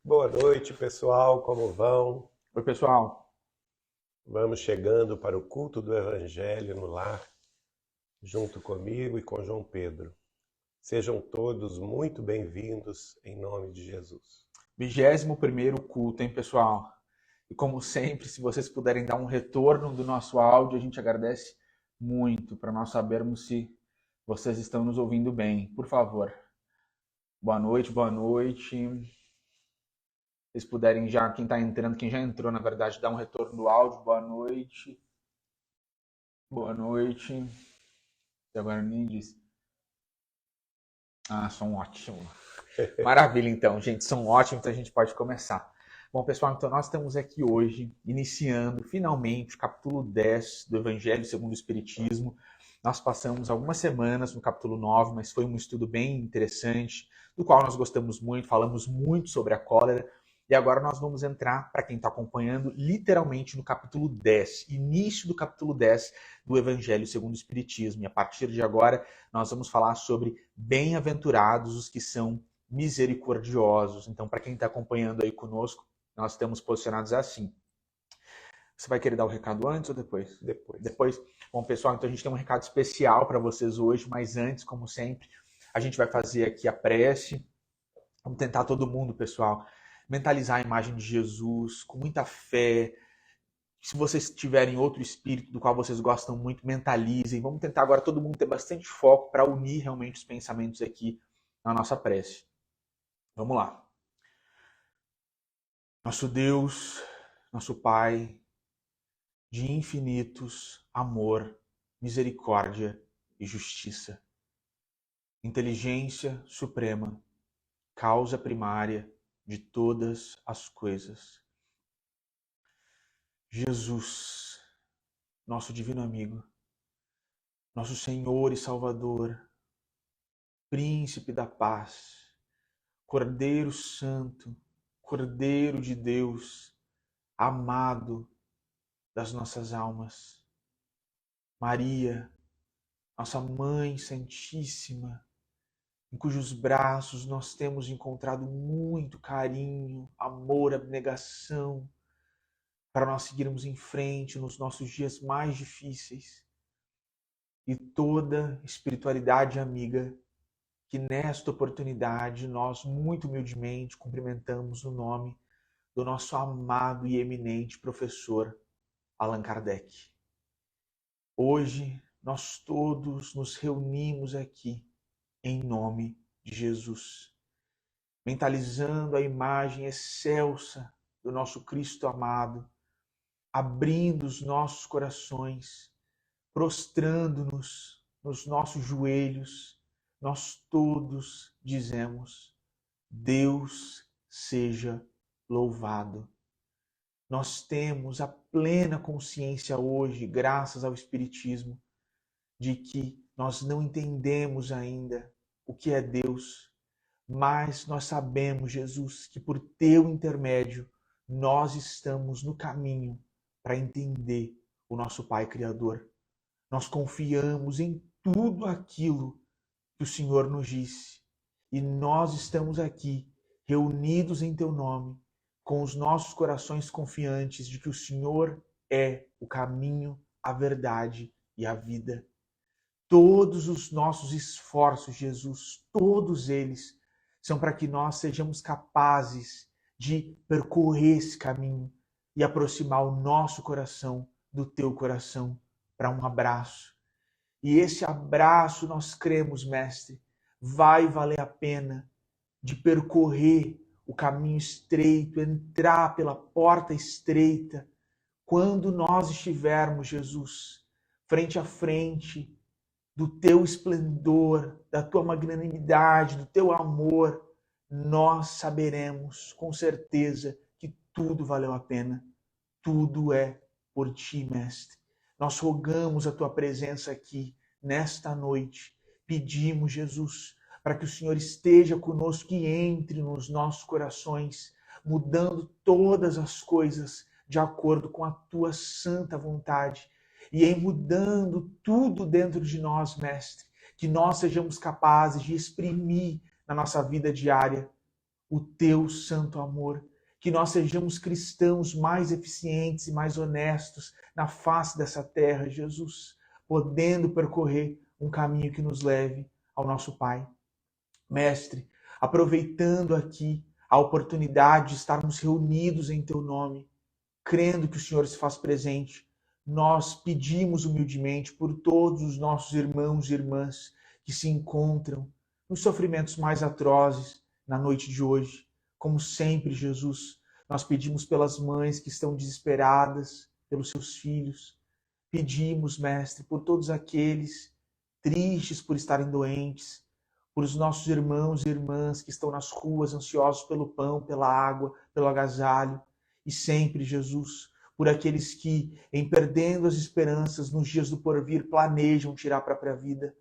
Boa noite, pessoal. Como vão? Oi, pessoal. Vamos chegando para o culto do Evangelho no lar, junto comigo e com João Pedro. Sejam todos muito bem-vindos em nome de Jesus. 21º culto, hein, pessoal? E como sempre, se vocês puderem dar um retorno do nosso áudio, a gente agradece muito para nós sabermos se vocês estão nos ouvindo bem. Por favor. Boa noite, boa noite. Se vocês puderem já, quem está entrando, quem já entrou, na verdade, dar um retorno do áudio. Boa noite. Boa noite. E agora nem disse. Ah, som ótimo. Maravilha, então, gente. Som ótimo, então a gente pode começar. Bom, pessoal, então nós estamos aqui hoje, iniciando finalmente o capítulo 10 do Evangelho segundo o Espiritismo. Nós passamos algumas semanas no capítulo 9, mas foi um estudo bem interessante, do qual nós gostamos muito, falamos muito sobre a cólera. E agora nós vamos entrar, para quem está acompanhando, literalmente no capítulo 10, início do capítulo 10 do Evangelho segundo o Espiritismo. E a partir de agora nós vamos falar sobre bem-aventurados os que são misericordiosos. Então, para quem está acompanhando aí conosco, nós estamos posicionados assim. Você vai querer dar o recado antes ou depois? Depois. Bom, pessoal, então a gente tem um recado especial para vocês hoje, mas antes, como sempre, a gente vai fazer aqui a prece. Vamos tentar todo mundo, pessoal, mentalizar a imagem de Jesus com muita fé. Se vocês tiverem outro espírito do qual vocês gostam muito, mentalizem. Vamos tentar agora todo mundo ter bastante foco para unir realmente os pensamentos aqui na nossa prece. Vamos lá. Nosso Deus, nosso Pai, de infinitos amor, misericórdia e justiça. Inteligência suprema, causa primária de todas as coisas. Jesus, nosso divino amigo, nosso Senhor e Salvador, Príncipe da paz, Cordeiro Santo, Cordeiro de Deus, amado das nossas almas. Maria, nossa Mãe Santíssima, em cujos braços nós temos encontrado muito carinho, amor, abnegação, para nós seguirmos em frente nos nossos dias mais difíceis. E toda espiritualidade amiga que nesta oportunidade nós muito humildemente cumprimentamos no nome do nosso amado e eminente professor Allan Kardec. Hoje nós todos nos reunimos aqui em nome de Jesus, mentalizando a imagem excelsa do nosso Cristo amado, abrindo os nossos corações, prostrando-nos nos nossos joelhos, nós todos dizemos: Deus seja louvado. Nós temos a plena consciência hoje, graças ao Espiritismo, de que nós não entendemos ainda o que é Deus, mas nós sabemos, Jesus, que por teu intermédio nós estamos no caminho para entender o nosso Pai Criador. Nós confiamos em tudo aquilo que o Senhor nos disse e nós estamos aqui reunidos em teu nome, com os nossos corações confiantes de que o Senhor é o caminho, a verdade e a vida. Todos os nossos esforços, Jesus, todos eles, são para que nós sejamos capazes de percorrer esse caminho e aproximar o nosso coração do teu coração para um abraço. E esse abraço, nós cremos, Mestre, vai valer a pena de percorrer o caminho estreito, entrar pela porta estreita, quando nós estivermos, Jesus, frente a frente do teu esplendor, da tua magnanimidade, do teu amor, nós saberemos com certeza que tudo valeu a pena. Tudo é por ti, Mestre. Nós rogamos a tua presença aqui nesta noite. Pedimos, Jesus, para que o Senhor esteja conosco e entre nos nossos corações, mudando todas as coisas de acordo com a tua santa vontade. E em mudando tudo dentro de nós, Mestre, que nós sejamos capazes de exprimir na nossa vida diária o teu santo amor, que nós sejamos cristãos mais eficientes e mais honestos na face dessa terra, Jesus, podendo percorrer um caminho que nos leve ao nosso Pai. Mestre, aproveitando aqui a oportunidade de estarmos reunidos em teu nome, crendo que o Senhor se faz presente, nós pedimos humildemente por todos os nossos irmãos e irmãs que se encontram nos sofrimentos mais atrozes na noite de hoje. Como sempre, Jesus, nós pedimos pelas mães que estão desesperadas pelos seus filhos. Pedimos, Mestre, por todos aqueles tristes por estarem doentes, por os nossos irmãos e irmãs que estão nas ruas ansiosos pelo pão, pela água, pelo agasalho. E sempre, Jesus, por aqueles que, em perdendo as esperanças nos dias do porvir, planejam tirar a própria vida.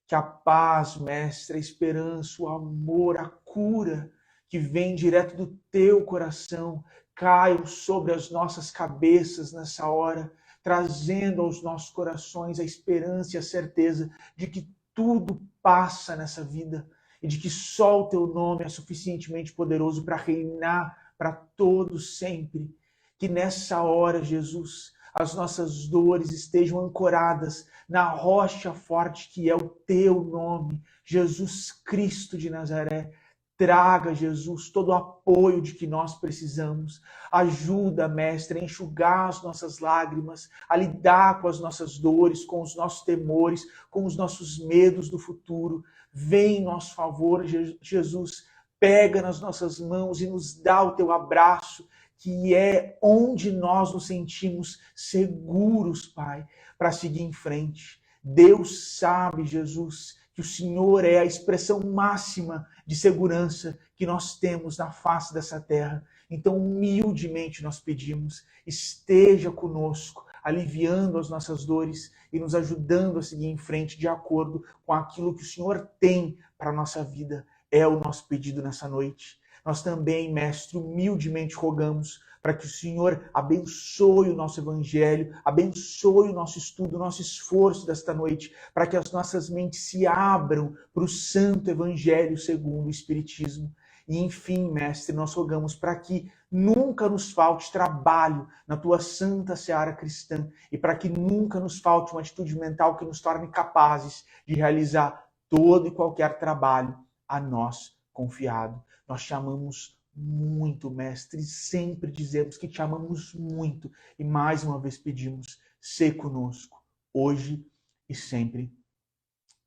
Que a paz, Mestre, a esperança, o amor, a cura que vem direto do teu coração caiam sobre as nossas cabeças nessa hora, trazendo aos nossos corações a esperança e a certeza de que tudo passa nessa vida e de que só o teu nome é suficientemente poderoso para reinar para todos sempre. Que nessa hora, Jesus, as nossas dores estejam ancoradas na rocha forte que é o teu nome, Jesus Cristo de Nazaré. Traga, Jesus, todo o apoio de que nós precisamos. Ajuda, Mestre, a enxugar as nossas lágrimas, a lidar com as nossas dores, com os nossos temores, com os nossos medos do futuro. Vem em nosso favor, Jesus, pega nas nossas mãos e nos dá o teu abraço, que é onde nós nos sentimos seguros, Pai, para seguir em frente. Deus sabe, Jesus, que o Senhor é a expressão máxima de segurança que nós temos na face dessa terra. Então, humildemente nós pedimos, esteja conosco, aliviando as nossas dores e nos ajudando a seguir em frente de acordo com aquilo que o Senhor tem para a nossa vida. É o nosso pedido nessa noite. Nós também, Mestre, humildemente rogamos para que o Senhor abençoe o nosso evangelho, abençoe o nosso estudo, o nosso esforço desta noite, para que as nossas mentes se abram para o santo evangelho segundo o Espiritismo. E, enfim, Mestre, nós rogamos para que nunca nos falte trabalho na tua santa seara cristã e para que nunca nos falte uma atitude mental que nos torne capazes de realizar todo e qualquer trabalho a nós confiado. Nós te amamos muito, Mestre, sempre dizemos que te amamos muito e mais uma vez pedimos, sê conosco, hoje e sempre.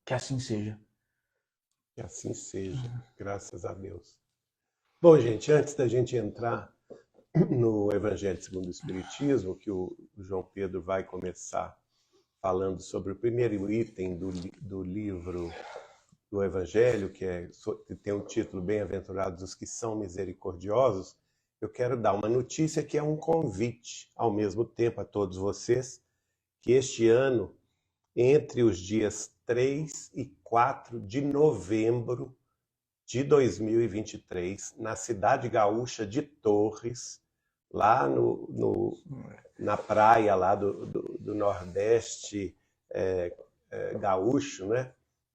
Que assim seja. Que assim seja, graças a Deus. Bom, gente, antes da gente entrar no Evangelho segundo o Espiritismo, que o João Pedro vai começar falando sobre o primeiro item do livro do Evangelho, que tem um título Bem-aventurados os que são misericordiosos, eu quero dar uma notícia que é um convite, ao mesmo tempo, a todos vocês, que este ano, entre os dias 3 e 4 de novembro de 2023, na cidade gaúcha de Torres, lá na praia lá do Nordeste gaúcho, né?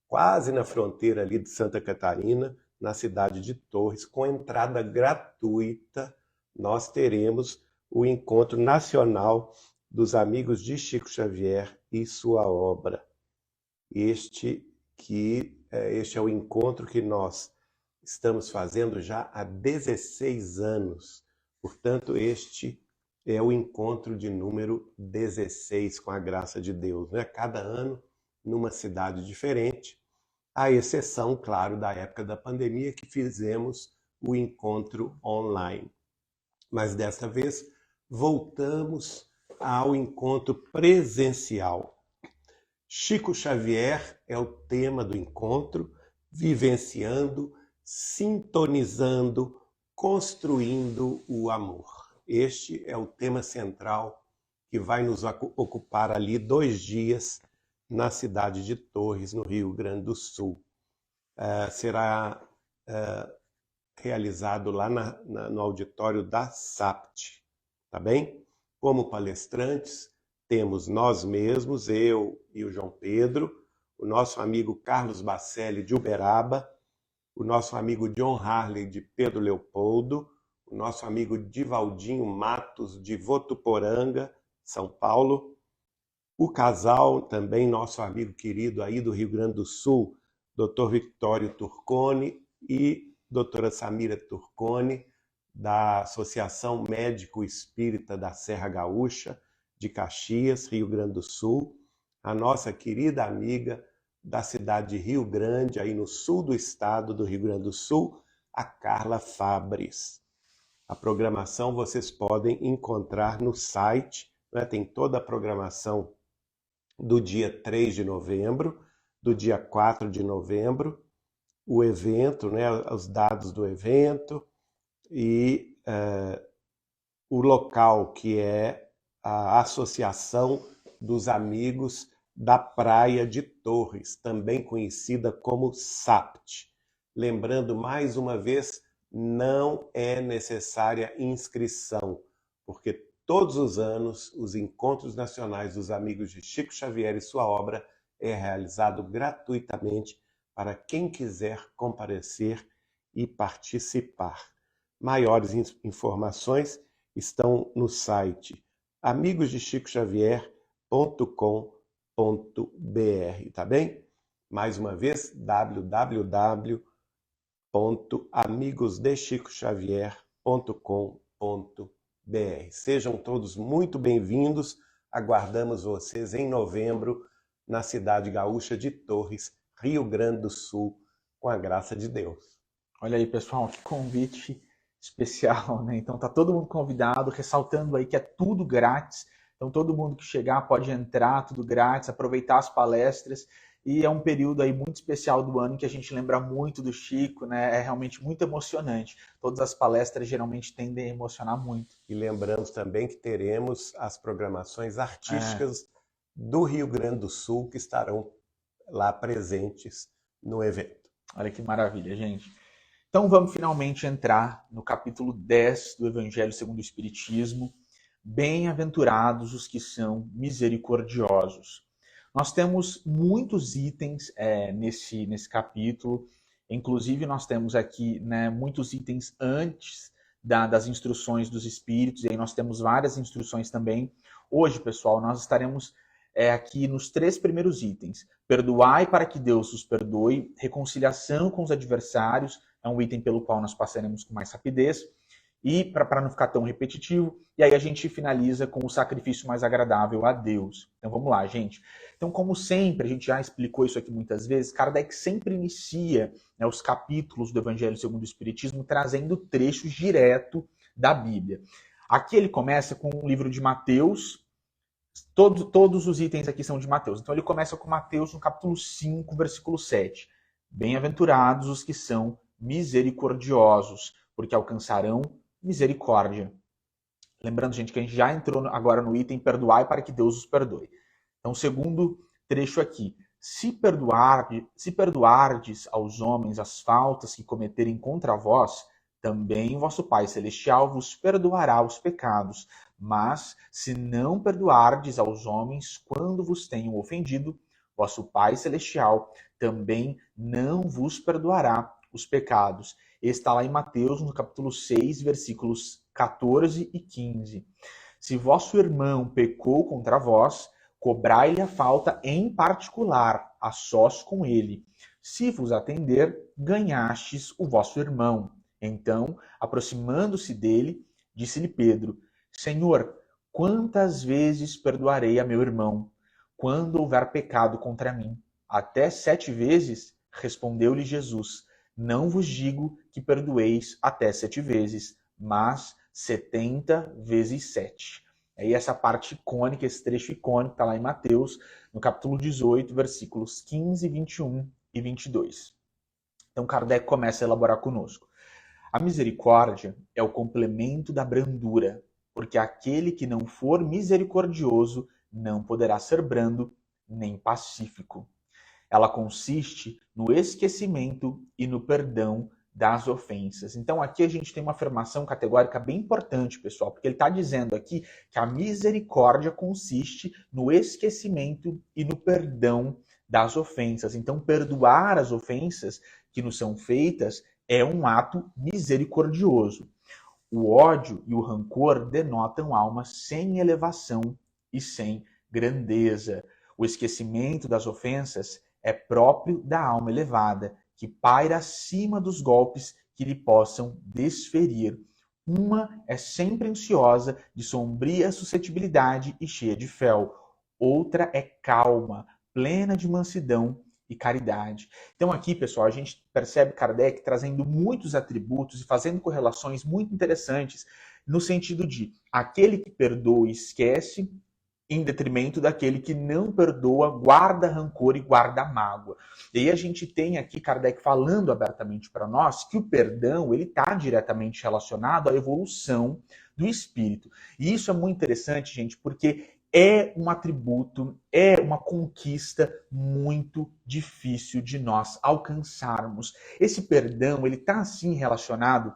Quase na fronteira ali de Santa Catarina, na cidade de Torres, com entrada gratuita, nós teremos o Encontro Nacional dos Amigos de Chico Xavier e sua obra. Este é o encontro que nós estamos fazendo já há 16 anos. Portanto, este é o encontro de número 16, com a graça de Deus, né? Cada ano numa cidade diferente, à exceção, claro, da época da pandemia, que fizemos o encontro online. Mas desta vez voltamos ao encontro presencial. Chico Xavier é o tema do encontro, vivenciando, sintonizando, construindo o amor. Este é o tema central que vai nos ocupar ali 2 dias na cidade de Torres, no Rio Grande do Sul. Será realizado lá no auditório da SAPT, tá bem? Como palestrantes, temos nós mesmos, eu e o João Pedro, o nosso amigo Carlos Bacelli de Uberaba, o nosso amigo John Harley de Pedro Leopoldo, o nosso amigo Divaldinho Matos de Votuporanga, São Paulo, o casal, também nosso amigo querido aí do Rio Grande do Sul, Dr. Victório Turcone e doutora Samira Turcone, da Associação Médico Espírita da Serra Gaúcha, de Caxias, Rio Grande do Sul, a nossa querida amiga da cidade de Rio Grande, aí no sul do estado do Rio Grande do Sul, a Carla Fabres. A programação vocês podem encontrar no site, né? Tem toda a programação do dia 3 de novembro, do dia 4 de novembro, o evento, né? Os dados do evento e o local, que é a Associação dos Amigos da Praia de Torres, também conhecida como SAPT. Lembrando mais uma vez, não é necessária inscrição, porque todos os anos os Encontros Nacionais dos Amigos de Chico Xavier e sua obra é realizado gratuitamente para quem quiser comparecer e participar. Maiores informações estão no site amigosdechicoxavier.com.br, tá bem? Mais uma vez, www.amigosdechicoxavier.com.br. Sejam todos muito bem-vindos. Aguardamos vocês em novembro na cidade gaúcha de Torres, Rio Grande do Sul, com a graça de Deus. Olha aí, pessoal, que convite especial, né? Então tá todo mundo convidado, ressaltando aí que é tudo grátis. Então todo mundo que chegar pode entrar, tudo grátis, aproveitar as palestras. E é um período aí muito especial do ano em que a gente lembra muito do Chico, né? É realmente muito emocionante. Todas as palestras geralmente tendem a emocionar muito. E lembramos também que teremos as programações artísticas do Rio Grande do Sul que estarão lá presentes no evento. Olha que maravilha, gente. Então vamos finalmente entrar no capítulo 10 do Evangelho segundo o Espiritismo. Bem-aventurados os que são misericordiosos. Nós temos muitos itens nesse capítulo, inclusive nós temos aqui, né, muitos itens antes das instruções dos Espíritos, e aí nós temos várias instruções também. Hoje, pessoal, nós estaremos aqui nos 3 primeiros itens. Perdoai para que Deus os perdoe, reconciliação com os adversários, é um item pelo qual nós passaremos com mais rapidez, e para não ficar tão repetitivo, e aí a gente finaliza com o sacrifício mais agradável a Deus. Então vamos lá, gente. Então, como sempre, a gente já explicou isso aqui muitas vezes, Kardec sempre inicia, né, os capítulos do Evangelho segundo o Espiritismo trazendo trechos direto da Bíblia. Aqui ele começa com o livro de Mateus, todos os itens aqui são de Mateus. Então ele começa com Mateus no capítulo 5, versículo 7. Bem-aventurados os que são misericordiosos, porque alcançarão misericórdia. Lembrando, gente, que a gente já entrou agora no item perdoai para que Deus os perdoe. Então, segundo trecho aqui. Se perdoardes aos homens as faltas que cometerem contra vós, também vosso Pai Celestial vos perdoará os pecados. Mas, se não perdoardes aos homens quando vos tenham ofendido, vosso Pai Celestial também não vos perdoará os pecados. Está lá em Mateus, no capítulo 6, versículos 14 e 15. Se vosso irmão pecou contra vós, cobrai-lhe a falta em particular, a sós com ele. Se vos atender, ganhastes o vosso irmão. Então, aproximando-se dele, disse-lhe Pedro: Senhor, quantas vezes perdoarei a meu irmão, quando houver pecado contra mim? Até 7 vezes? Respondeu-lhe Jesus: Não vos digo que perdoeis até 7 vezes, mas 70 vezes 7. Aí essa parte icônica, esse trecho icônico, está lá em Mateus, no capítulo 18, versículos 15, 21 e 22. Então Kardec começa a elaborar conosco. A misericórdia é o complemento da brandura, porque aquele que não for misericordioso não poderá ser brando nem pacífico. Ela consiste no esquecimento e no perdão das ofensas. Então aqui a gente tem uma afirmação categórica bem importante, pessoal, porque ele está dizendo aqui que a misericórdia consiste no esquecimento e no perdão das ofensas. Então perdoar as ofensas que nos são feitas é um ato misericordioso. O ódio e o rancor denotam almas sem elevação e sem grandeza. O esquecimento das ofensas é próprio da alma elevada, que paira acima dos golpes que lhe possam desferir. Uma é sempre ansiosa, de sombria suscetibilidade e cheia de fel. Outra é calma, plena de mansidão e caridade. Então aqui, pessoal, a gente percebe Kardec trazendo muitos atributos e fazendo correlações muito interessantes no sentido de aquele que perdoa e esquece, em detrimento daquele que não perdoa, guarda rancor e guarda mágoa. E aí a gente tem aqui Kardec falando abertamente para nós que o perdão ele está diretamente relacionado à evolução do espírito. E isso é muito interessante, gente, porque é um atributo, é uma conquista muito difícil de nós alcançarmos. Esse perdão, ele está assim relacionado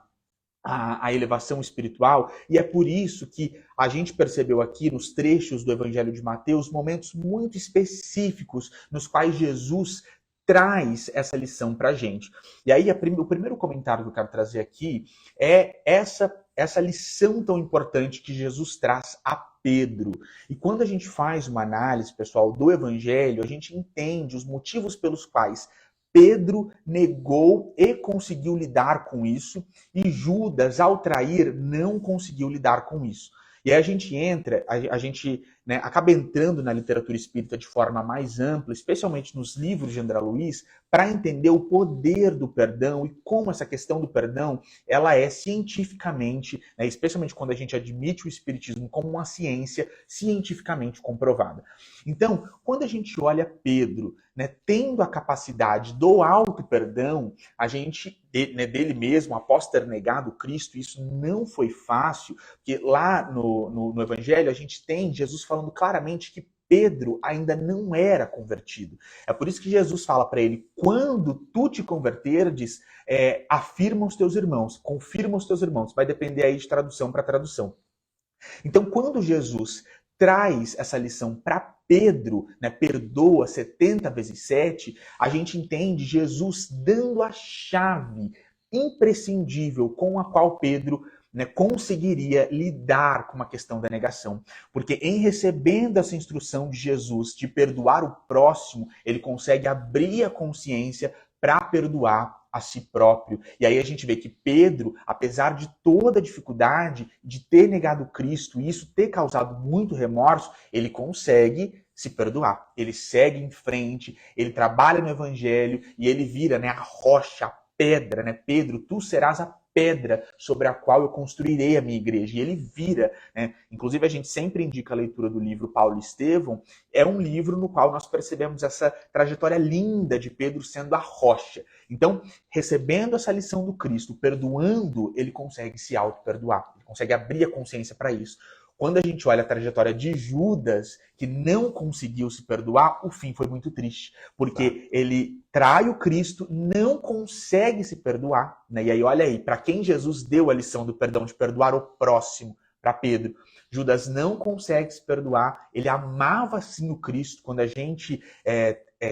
à elevação espiritual, e é por isso que a gente percebeu aqui nos trechos do Evangelho de Mateus momentos muito específicos nos quais Jesus traz essa lição para a gente. E aí o primeiro comentário que eu quero trazer aqui é essa lição tão importante que Jesus traz a Pedro. E quando a gente faz uma análise, pessoal, do Evangelho, a gente entende os motivos pelos quais Pedro negou e conseguiu lidar com isso, e Judas, ao trair, não conseguiu lidar com isso. E aí a gente entra, a gente acaba entrando na literatura espírita de forma mais ampla, especialmente nos livros de André Luiz, para entender o poder do perdão e como essa questão do perdão ela é cientificamente, especialmente quando a gente admite o espiritismo como uma ciência cientificamente comprovada. Então, quando a gente olha Pedro, tendo a capacidade do auto-perdão, a gente, dele mesmo, após ter negado Cristo, isso não foi fácil, porque lá no Evangelho a gente tem Jesus falando claramente que Pedro ainda não era convertido. É por isso que Jesus fala para ele, quando tu te converterdes, afirma os teus irmãos, confirma os teus irmãos. Vai depender aí de tradução para tradução. Então, quando Jesus traz essa lição para Pedro, perdoa 70 vezes 7, a gente entende Jesus dando a chave imprescindível com a qual Pedro conseguiria lidar com a questão da negação. Porque em recebendo essa instrução de Jesus de perdoar o próximo, ele consegue abrir a consciência para perdoar a si próprio. E aí a gente vê que Pedro, apesar de toda a dificuldade de ter negado Cristo e isso ter causado muito remorso, ele consegue se perdoar. Ele segue em frente, ele trabalha no Evangelho e ele vira a rocha, a pedra. Pedro, tu serás a pedra sobre a qual eu construirei a minha igreja. E ele vira. Inclusive, a gente sempre indica a leitura do livro Paulo e Estevão. É um livro no qual nós percebemos essa trajetória linda de Pedro sendo a rocha. Então, recebendo essa lição do Cristo, perdoando, ele consegue se auto-perdoar. Ele consegue abrir a consciência para isso. Quando a gente olha a trajetória de Judas, que não conseguiu se perdoar, o fim foi muito triste. Porque ele trai o Cristo, não consegue se perdoar. E aí, olha aí, para quem Jesus deu a lição do perdão, de perdoar o próximo, para Pedro. Judas não consegue se perdoar, ele amava sim o Cristo. Quando a gente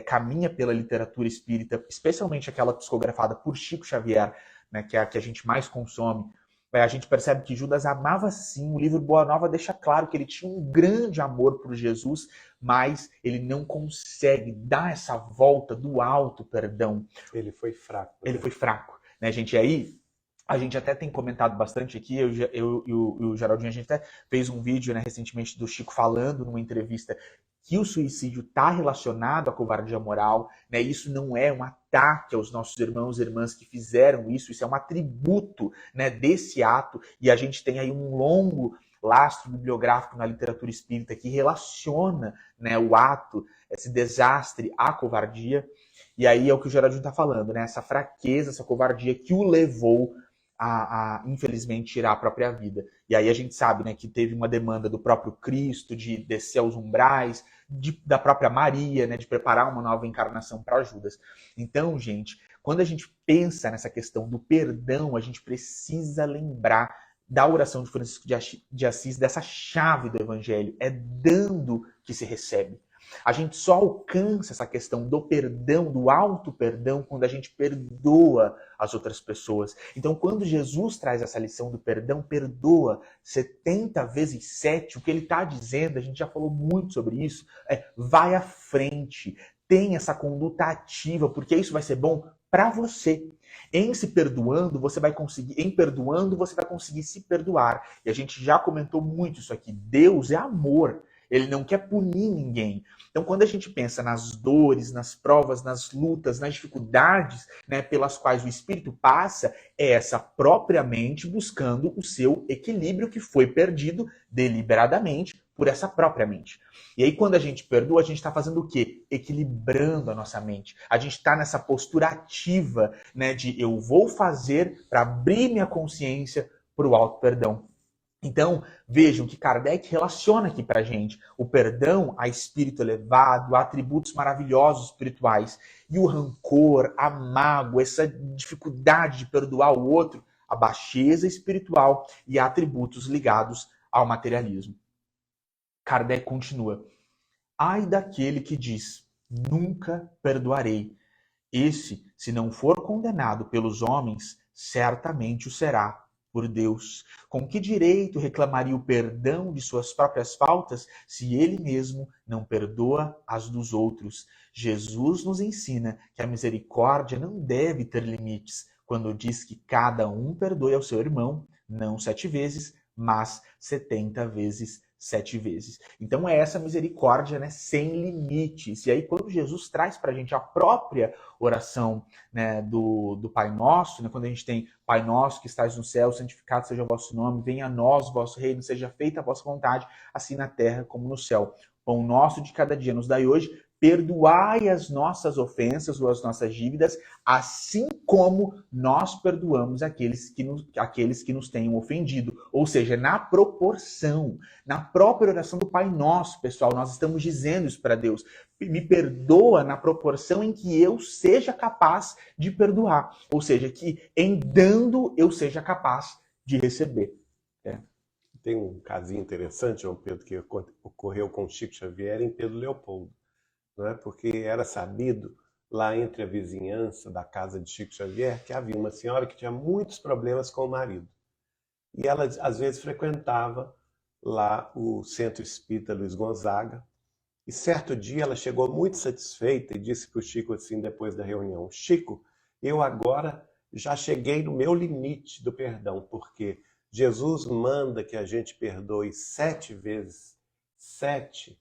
caminha pela literatura espírita, especialmente aquela psicografada por Chico Xavier, que é a que a gente mais consome, a gente percebe que Judas amava sim. O livro Boa Nova deixa claro que ele tinha um grande amor por Jesus, mas ele não consegue dar essa volta do alto perdão. Ele foi fraco. Ele foi fraco, gente? E aí, a gente até tem comentado bastante aqui, eu e o Geraldinho, a gente até fez um vídeo recentemente do Chico falando numa entrevista que o suicídio está relacionado à covardia moral, Isso não é um ataque aos nossos irmãos e irmãs que fizeram isso é um atributo, desse ato, e a gente tem aí um longo lastro bibliográfico na literatura espírita que relaciona, o ato, esse desastre à covardia, e aí é o que o Geraldinho está falando, essa fraqueza, essa covardia que o levou a infelizmente, tirar a própria vida. E aí a gente sabe que teve uma demanda do próprio Cristo de descer aos umbrais, da própria Maria, de preparar uma nova encarnação para Judas. Então, gente, quando a gente pensa nessa questão do perdão, a gente precisa lembrar da oração de Francisco de Assis, dessa chave do Evangelho. É dando que se recebe. A gente só alcança essa questão do perdão, do auto-perdão, quando a gente perdoa as outras pessoas. Então, quando Jesus traz essa lição do perdão, perdoa 70 vezes 7, o que ele está dizendo, a gente já falou muito sobre isso, vai à frente, tem essa conduta ativa, porque isso vai ser bom para você. Em perdoando, você vai conseguir se perdoar. E a gente já comentou muito isso aqui. Deus é amor. Ele não quer punir ninguém. Então, quando a gente pensa nas dores, nas provas, nas lutas, nas dificuldades, né, pelas quais o Espírito passa, é essa própria mente buscando o seu equilíbrio que foi perdido deliberadamente por essa própria mente. E aí, quando a gente perdoa, a gente está fazendo o quê? Equilibrando a nossa mente. A gente está nessa postura ativa, né, de eu vou fazer para abrir minha consciência para o auto-perdão. Então, vejam que Kardec relaciona aqui para a gente o perdão a espírito elevado, a atributos maravilhosos espirituais, e o rancor, a mágoa, essa dificuldade de perdoar o outro, a baixeza espiritual e a atributos ligados ao materialismo. Kardec continua: ai daquele que diz, nunca perdoarei. Esse, se não for condenado pelos homens, certamente o será por Deus. Com que direito reclamaria o perdão de suas próprias faltas se ele mesmo não perdoa as dos outros? Jesus nos ensina que a misericórdia não deve ter limites quando diz que cada um perdoe ao seu irmão, não 7 vezes, mas 70 vezes 7 vezes. Então é essa misericórdia, né, sem limites. E aí quando Jesus traz para a gente a própria oração, né, do Pai Nosso, né, quando a gente tem Pai Nosso que estás no céu, santificado seja o vosso nome, venha a nós o vosso reino, seja feita a vossa vontade, assim na terra como no céu. Pão nosso de cada dia nos dai hoje, perdoai as nossas ofensas ou as nossas dívidas, assim como nós perdoamos aqueles que nos tenham ofendido. Ou seja, na proporção, na própria oração do Pai Nosso, pessoal, nós estamos dizendo isso para Deus. Me perdoa na proporção em que eu seja capaz de perdoar. Ou seja, que em dando eu seja capaz de receber. Tem um casinho interessante, João Pedro, que ocorreu com Chico Xavier em Pedro Leopoldo. Não é? Porque era sabido lá entre a vizinhança da casa de Chico Xavier que havia uma senhora que tinha muitos problemas com o marido. E ela, às vezes, frequentava lá o Centro Espírita Luiz Gonzaga. E certo dia ela chegou muito satisfeita e disse para o Chico assim, depois da reunião: Chico, eu agora já cheguei no meu limite do perdão, porque Jesus manda que a gente perdoe 7 vezes 7,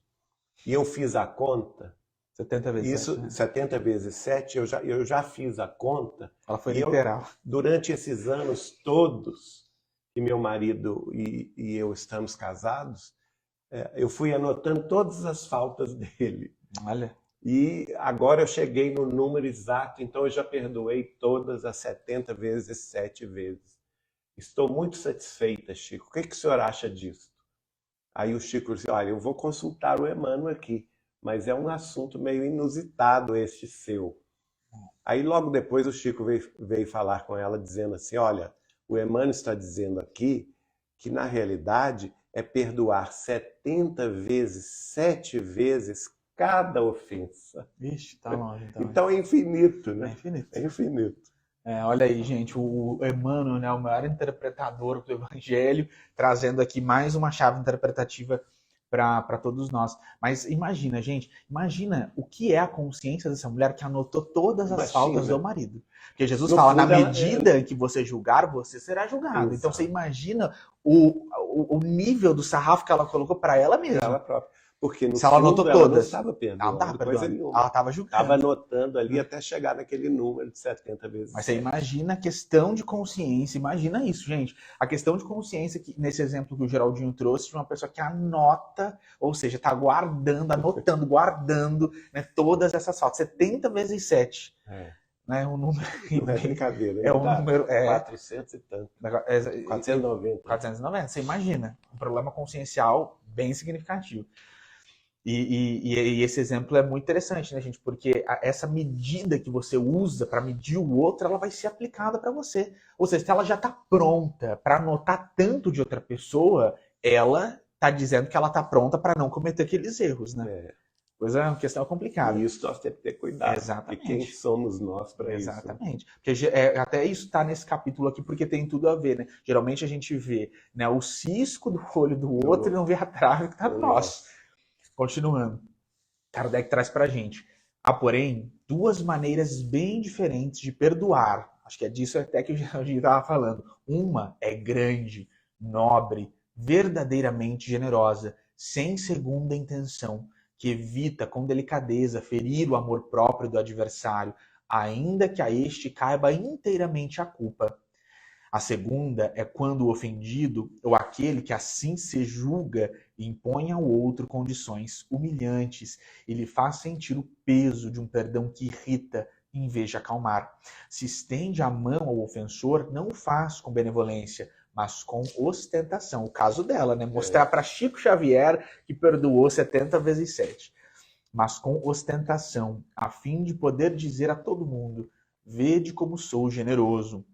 e eu fiz a conta. 70 vezes Isso, 7, né? 70 vezes 7, eu já fiz a conta. Ela foi literal. Durante esses anos todos que meu marido e eu estamos casados, eu fui anotando todas as faltas dele. Olha. E agora eu cheguei no número exato, então eu já perdoei todas as 70 vezes 7 vezes. Estou muito satisfeita, Chico. O que o senhor acha disso? Aí o Chico disse: olha, eu vou consultar o Emmanuel aqui, mas é um assunto meio inusitado este seu. Aí logo depois o Chico veio falar com ela dizendo assim: olha, o Emmanuel está dizendo aqui que na realidade é perdoar 70 vezes 7 vezes cada ofensa. Vixe, tá longe. Então é infinito, né? É infinito. É infinito. Olha aí, gente, o Emmanuel, né, o maior interpretador do Evangelho, trazendo aqui mais uma chave interpretativa para todos nós. Mas imagina, gente, imagina o que é a consciência dessa mulher que anotou todas as faltas do marido. Porque Jesus fala, na medida que você julgar, você será julgado. Então você imagina o nível do sarrafo que ela colocou para ela mesma. Ela própria. Porque no se ela anotou todas, não estava perdoando coisa nenhuma. Ela estava julgando. Estava anotando ali até chegar naquele número de 70 vezes. Mas você imagina a questão de consciência, imagina isso, gente. A questão de consciência, que nesse exemplo que o Geraldinho trouxe, de uma pessoa que anota, ou seja, está guardando, anotando, guardando, né, todas essas faltas. 70 vezes 7. Né, um número... Não é brincadeira. É um número... 400 e tanto. 490. 490. Você imagina. Um problema consciencial bem significativo. E esse exemplo é muito interessante, né, gente? Porque essa medida que você usa para medir o outro, ela vai ser aplicada para você. Ou seja, se ela já está pronta para anotar tanto de outra pessoa, ela está dizendo que ela está pronta para não cometer aqueles erros, né? Pois é, uma questão complicada. E isso nós temos que ter cuidado. Exatamente. E quem somos nós para isso? Exatamente. Porque até isso está nesse capítulo aqui, porque tem tudo a ver, né? Geralmente a gente vê, né, o cisco do olho do outro e não vê a trave que está no nosso. Continuando. Kardec traz para a gente. Há, porém, duas maneiras bem diferentes de perdoar. Acho que é disso até que a gente estava falando. Uma é grande, nobre, verdadeiramente generosa, sem segunda intenção, que evita com delicadeza ferir o amor próprio do adversário, ainda que a este caiba inteiramente a culpa. A segunda é quando o ofendido, ou aquele que assim se julga, impõe ao outro condições humilhantes e lhe faz sentir o peso de um perdão que irrita, em vez de acalmar. Se estende a mão ao ofensor, não o faz com benevolência, mas com ostentação. O caso dela, né? Mostrar para Chico Xavier que perdoou 70 vezes 7. Mas com ostentação, a fim de poder dizer a todo mundo: vede como sou generoso.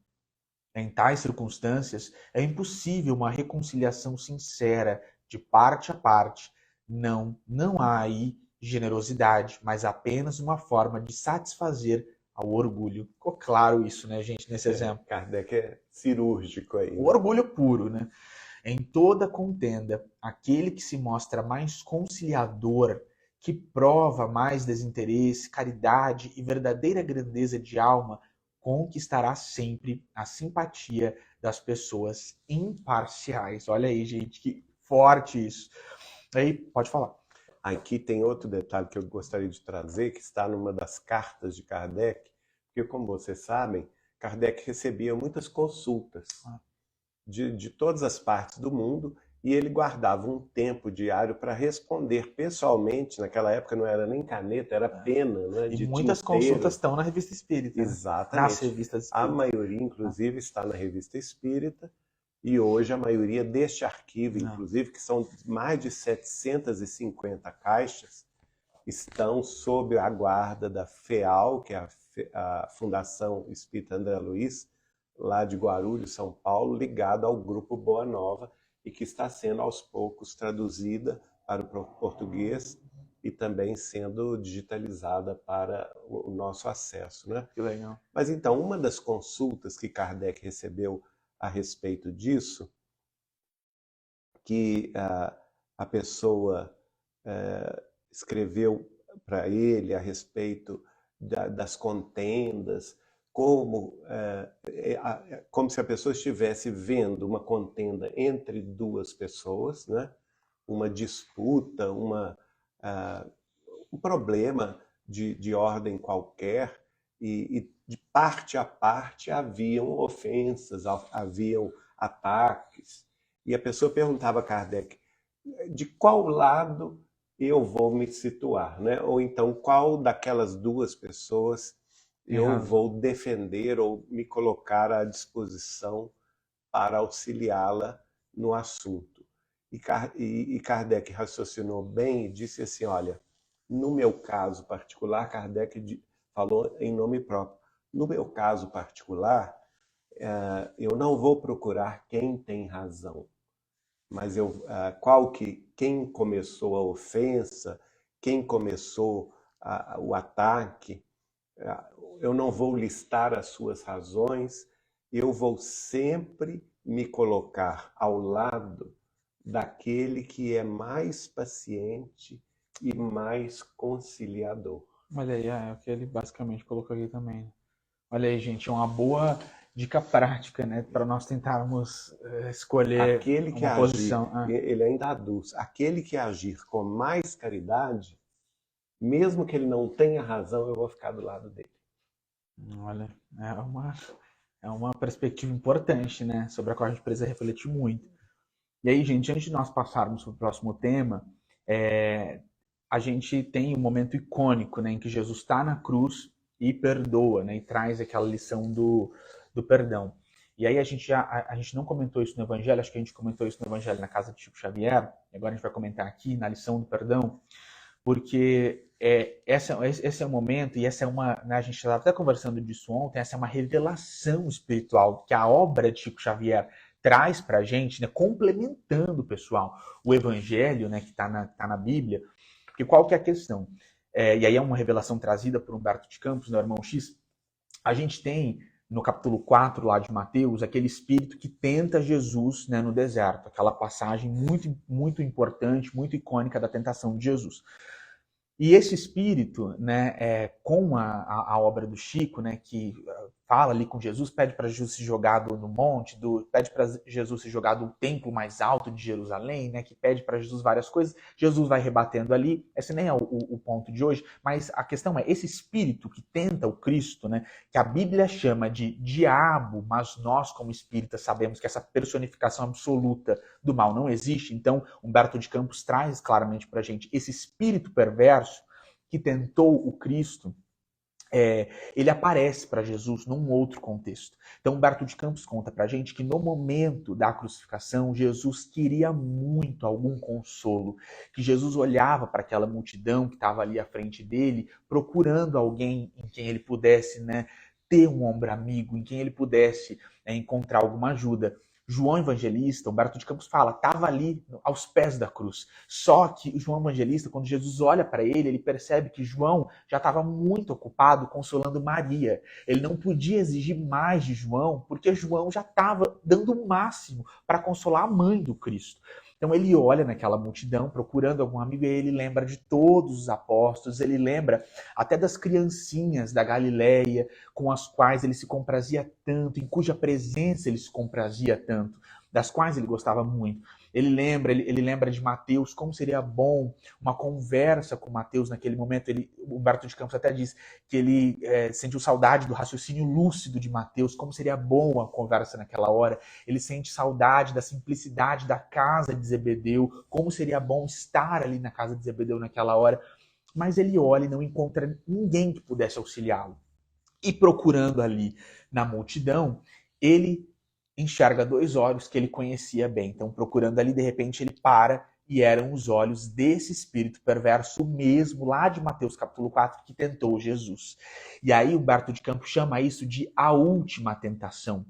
Em tais circunstâncias, é impossível uma reconciliação sincera, de parte a parte. Não há aí generosidade, mas apenas uma forma de satisfazer ao orgulho. Ficou claro isso, né, gente, nesse exemplo. Kardec é cirúrgico aí. O orgulho puro, né? Em toda contenda, aquele que se mostra mais conciliador, que prova mais desinteresse, caridade e verdadeira grandeza de alma, conquistará sempre a simpatia das pessoas imparciais. Olha aí, gente, que forte isso. Aí, pode falar. Aqui tem outro detalhe que eu gostaria de trazer, que está numa das cartas de Kardec, porque, como vocês sabem, Kardec recebia muitas consultas de todas as partes do mundo, e ele guardava um tempo diário para responder pessoalmente. Naquela época não era nem caneta, era pena, né? E muitas consultas estão na Revista Espírita. Exatamente. Nas revistas espíritas. A maioria, inclusive, está na Revista Espírita, e hoje a maioria deste arquivo, inclusive, que são mais de 750 caixas, estão sob a guarda da FEAL, que é a Fundação Espírita André Luiz, lá de Guarulhos, São Paulo, ligada ao Grupo Boa Nova, e que está sendo aos poucos traduzida para o português e também sendo digitalizada para o nosso acesso, né? Que legal. Mas então, uma das consultas que Kardec recebeu a respeito disso, que a pessoa escreveu para ele a respeito das contendas, como se a pessoa estivesse vendo uma contenda entre duas pessoas, né? Uma disputa, um problema de ordem qualquer, e de parte a parte haviam ofensas, haviam ataques. E a pessoa perguntava a Kardec: de qual lado eu vou me situar, né? Ou então, qual daquelas duas pessoas eu vou defender ou me colocar à disposição para auxiliá-la no assunto. E Kardec raciocinou bem e disse assim: olha, no meu caso particular, Kardec falou em nome próprio, no meu caso particular, eu não vou procurar quem tem razão, mas quem começou a ofensa, quem começou o ataque, eu não vou listar as suas razões, eu vou sempre me colocar ao lado daquele que é mais paciente e mais conciliador. Olha aí, é o que ele basicamente colocou aqui também. Olha aí, gente, uma boa dica prática, né, para nós tentarmos escolher aquele que uma posição. Ele ainda aduz, aquele que agir com mais caridade, mesmo que ele não tenha razão, eu vou ficar do lado dele. Olha, é uma perspectiva importante, né, sobre a qual a gente precisa refletir muito. E aí, gente, antes de nós passarmos para o próximo tema, a gente tem um momento icônico, né, em que Jesus está na cruz e perdoa, né, e traz aquela lição do perdão. E aí a gente não comentou isso no Evangelho, acho que a gente comentou isso no Evangelho na casa de Chico Xavier, e agora a gente vai comentar aqui na lição do perdão, porque esse é um momento, e essa é uma, né, a gente estava até conversando disso ontem, essa é uma revelação espiritual que a obra de Chico Xavier traz para a gente, né, complementando, pessoal, o Evangelho, né, que está na Bíblia, Porque qual que é a questão? E aí é uma revelação trazida por Humberto de Campos, no Irmão X. A gente tem, no capítulo 4 lá de Mateus, aquele espírito que tenta Jesus, né, no deserto. Aquela passagem muito, muito importante, muito icônica da tentação de Jesus. E esse espírito, né, com a obra do Chico, né, que fala ali com Jesus, pede para Jesus se jogar no monte, pede para Jesus se jogar do templo mais alto de Jerusalém, né, que pede para Jesus várias coisas. Jesus vai rebatendo ali. Esse nem é o ponto de hoje, mas a questão é esse espírito que tenta o Cristo, né, que a Bíblia chama de diabo, mas nós como espíritas sabemos que essa personificação absoluta do mal não existe. Então, Humberto de Campos traz claramente para a gente esse espírito perverso que tentou o Cristo. Ele aparece para Jesus num outro contexto. Então, Humberto de Campos conta para a gente que no momento da crucificação, Jesus queria muito algum consolo, que Jesus olhava para aquela multidão que estava ali à frente dele, procurando alguém em quem ele pudesse, né, ter um ombro amigo, em quem ele pudesse encontrar alguma ajuda. João Evangelista, Humberto de Campos fala, estava ali aos pés da cruz. Só que João Evangelista, quando Jesus olha para ele, ele percebe que João já estava muito ocupado consolando Maria. Ele não podia exigir mais de João, porque João já estava dando o máximo para consolar a mãe do Cristo. Então ele olha naquela multidão procurando algum amigo e ele lembra de todos os apóstolos, ele lembra até das criancinhas da Galileia com as quais ele se comprazia tanto, em cuja presença ele se comprazia tanto, das quais ele gostava muito. Ele lembra de Mateus, como seria bom uma conversa com Mateus naquele momento. Humberto de Campos até diz que ele sentiu saudade do raciocínio lúcido de Mateus, como seria bom a conversa naquela hora. Ele sente saudade da simplicidade da casa de Zebedeu, como seria bom estar ali na casa de Zebedeu naquela hora. Mas ele olha e não encontra ninguém que pudesse auxiliá-lo. E procurando ali na multidão, ele enxerga dois olhos que ele conhecia bem. Então, procurando ali, de repente, ele para e eram os olhos desse espírito perverso mesmo, lá de Mateus capítulo 4, que tentou Jesus. E aí, Humberto de Campos chama isso de a última tentação.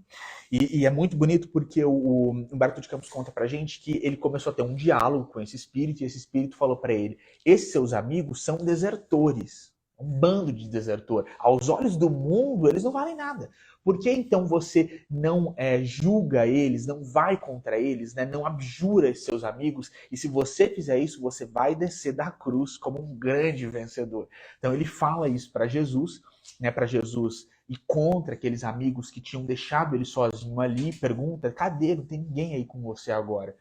E é muito bonito porque o Humberto de Campos conta pra gente que ele começou a ter um diálogo com esse espírito e esse espírito falou para ele, esses seus amigos são desertores. Um bando de desertor. Aos olhos do mundo, eles não valem nada. Por que então você não julga eles, não vai contra eles, né? Não abjura esses seus amigos? E se você fizer isso, você vai descer da cruz como um grande vencedor. Então ele fala isso para Jesus, né? Para Jesus e contra aqueles amigos que tinham deixado ele sozinho ali, pergunta, cadê? Não tem ninguém aí com você agora.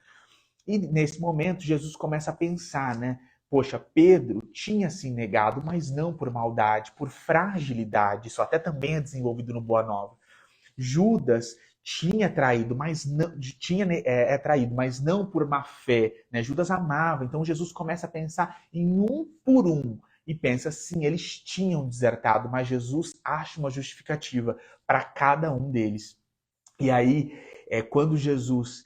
E nesse momento, Jesus começa a pensar, né? Poxa, Pedro tinha se negado, mas não por maldade, por fragilidade. Isso até também é desenvolvido no Boa Nova. Judas tinha traído, mas não, traído, mas não por má fé. Né? Judas amava. Então Jesus começa a pensar em um por um. E pensa, sim, eles tinham desertado, mas Jesus acha uma justificativa para cada um deles. E aí, quando Jesus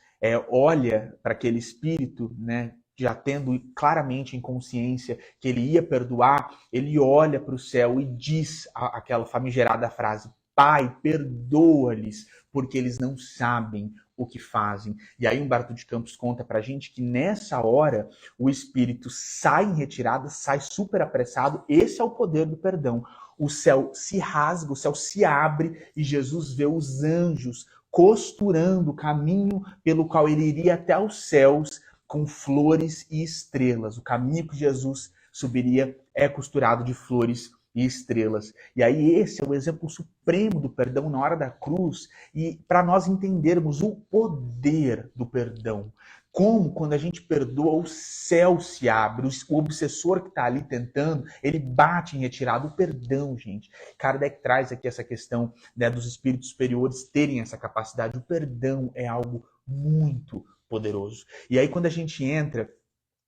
olha para aquele espírito, né, já tendo claramente em consciência que ele ia perdoar, ele olha para o céu e diz aquela famigerada frase, Pai, perdoa-lhes, porque eles não sabem o que fazem. E aí Humberto de Campos conta pra gente que nessa hora o espírito sai em retirada, sai super apressado, esse é o poder do perdão. O céu se rasga, o céu se abre e Jesus vê os anjos costurando o caminho pelo qual ele iria até os céus com flores e estrelas. O caminho que Jesus subiria é costurado de flores e estrelas. E aí esse é o exemplo supremo do perdão na hora da cruz e para nós entendermos o poder do perdão. Como quando a gente perdoa, o céu se abre, o obsessor que está ali tentando, ele bate em retirada. O perdão, gente. Kardec traz aqui essa questão, né, dos espíritos superiores terem essa capacidade. O perdão é algo muito poderoso. E aí quando a gente entra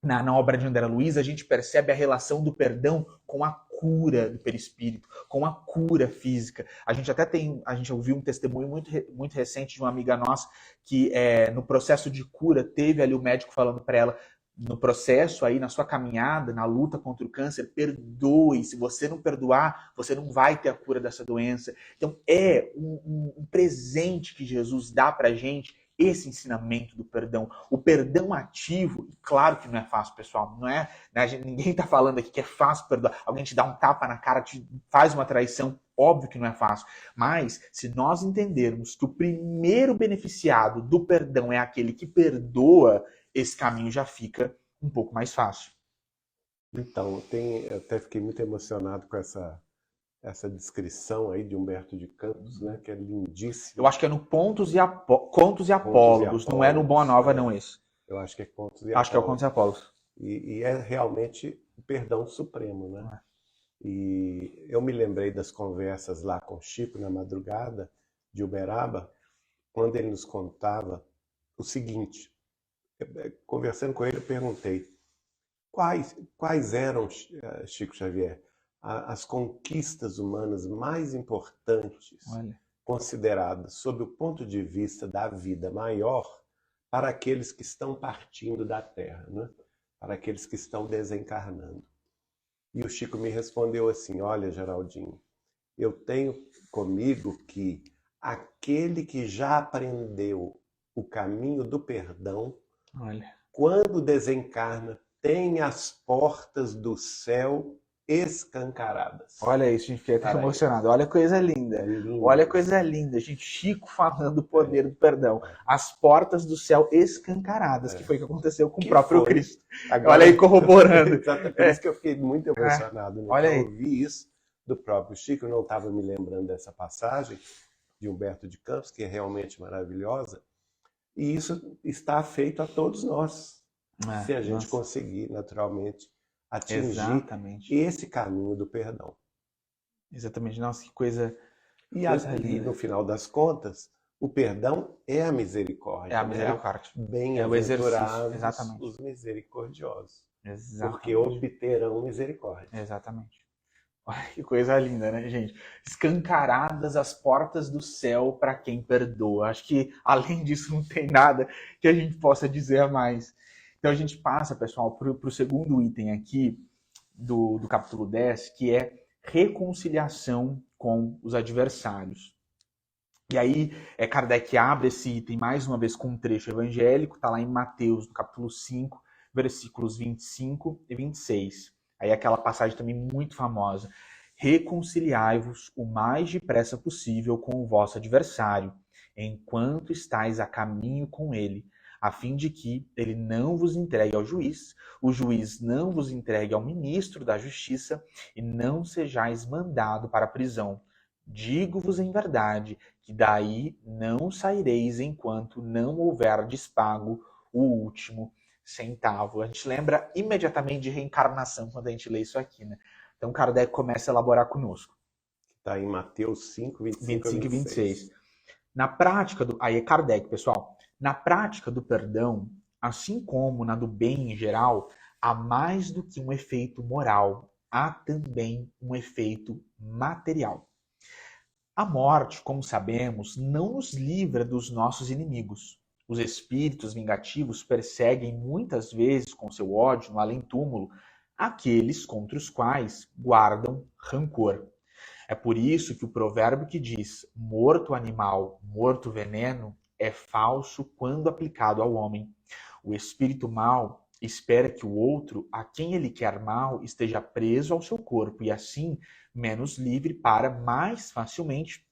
na obra de André Luiz, a gente percebe a relação do perdão com a cura do perispírito, com a cura física. A gente ouviu um testemunho muito recente de uma amiga nossa que no processo de cura teve ali o médico falando para ela, no processo aí, na sua caminhada, na luta contra o câncer, perdoe. Se você não perdoar, você não vai ter a cura dessa doença. Então é um presente que Jesus dá pra gente esse ensinamento do perdão, o perdão ativo. Claro que não é fácil, pessoal, não é, né, ninguém está falando aqui que é fácil perdoar, alguém te dá um tapa na cara, te faz uma traição, óbvio que não é fácil, mas se nós entendermos que o primeiro beneficiado do perdão é aquele que perdoa, esse caminho já fica um pouco mais fácil. Então, eu até fiquei muito emocionado com essa descrição aí de Humberto de Campos, né, que é lindíssimo. Eu acho que é no Contos e Apólogos, não é no Boa Nova, não, esse. Eu acho que é Contos e Acho que é o Contos e Apólogos. E é realmente o perdão supremo, né? E eu me lembrei das conversas lá com Chico na madrugada de Uberaba, quando ele nos contava o seguinte. Conversando com ele, eu perguntei quais eram, Chico Xavier, as conquistas humanas mais importantes, consideradas sob o ponto de vista da vida maior para aqueles que estão partindo da Terra, né? Para aqueles que estão desencarnando. E o Chico me respondeu assim: olha, Geraldinho, eu tenho comigo que aquele que já aprendeu o caminho do perdão, quando desencarna, tem as portas do céu escancaradas. Olha isso, a gente fica até emocionado. Olha que coisa linda. Olha que coisa linda. Gente, Chico falando do poder do perdão. As portas do céu escancaradas, que foi o que aconteceu com o próprio Cristo. Agora, olha aí corroborando. Exatamente, por isso que eu fiquei muito emocionado. Olha aí. Eu ouvi isso do próprio Chico, eu não estava me lembrando dessa passagem de Humberto de Campos, que é realmente maravilhosa. E isso está feito a todos nós. Se a gente conseguir, naturalmente, atingir esse caminho do perdão. Exatamente. Nossa, que coisa, e no final das contas, o perdão é a misericórdia. É a misericórdia. Bem-aventurados os misericordiosos. Exatamente. Porque obterão misericórdia. Exatamente. Olha que coisa linda, né, gente? Escancaradas as portas do céu para quem perdoa. Acho que, além disso, não tem nada que a gente possa dizer a mais. Então a gente passa, pessoal, para o segundo item aqui do capítulo 10, que é reconciliação com os adversários. E aí, Kardec abre esse item mais uma vez com um trecho evangélico, está lá em Mateus, no capítulo 5, versículos 25 e 26. Aí aquela passagem também muito famosa. Reconciliai-vos o mais depressa possível com o vosso adversário, enquanto estáis a caminho com ele, a fim de que ele não vos entregue ao juiz, o juiz não vos entregue ao ministro da justiça, e não sejais mandado para a prisão. Digo-vos em verdade, que daí não saireis enquanto não houverdes pago o último centavo. A gente lembra imediatamente de reencarnação quando a gente lê isso aqui, né? Então Kardec começa a elaborar conosco. Está em Mateus 5, 25 e 26. Na prática aí é Kardec, pessoal. Na prática do perdão, assim como na do bem em geral, há mais do que um efeito moral, há também um efeito material. A morte, como sabemos, não nos livra dos nossos inimigos. Os espíritos vingativos perseguem muitas vezes com seu ódio no além-túmulo aqueles contra os quais guardam rancor. É por isso que o provérbio que diz morto animal, morto veneno, é falso quando aplicado ao homem. O espírito mau espera que o outro, a quem ele quer mal, esteja preso ao seu corpo e assim menos livre para mais facilmente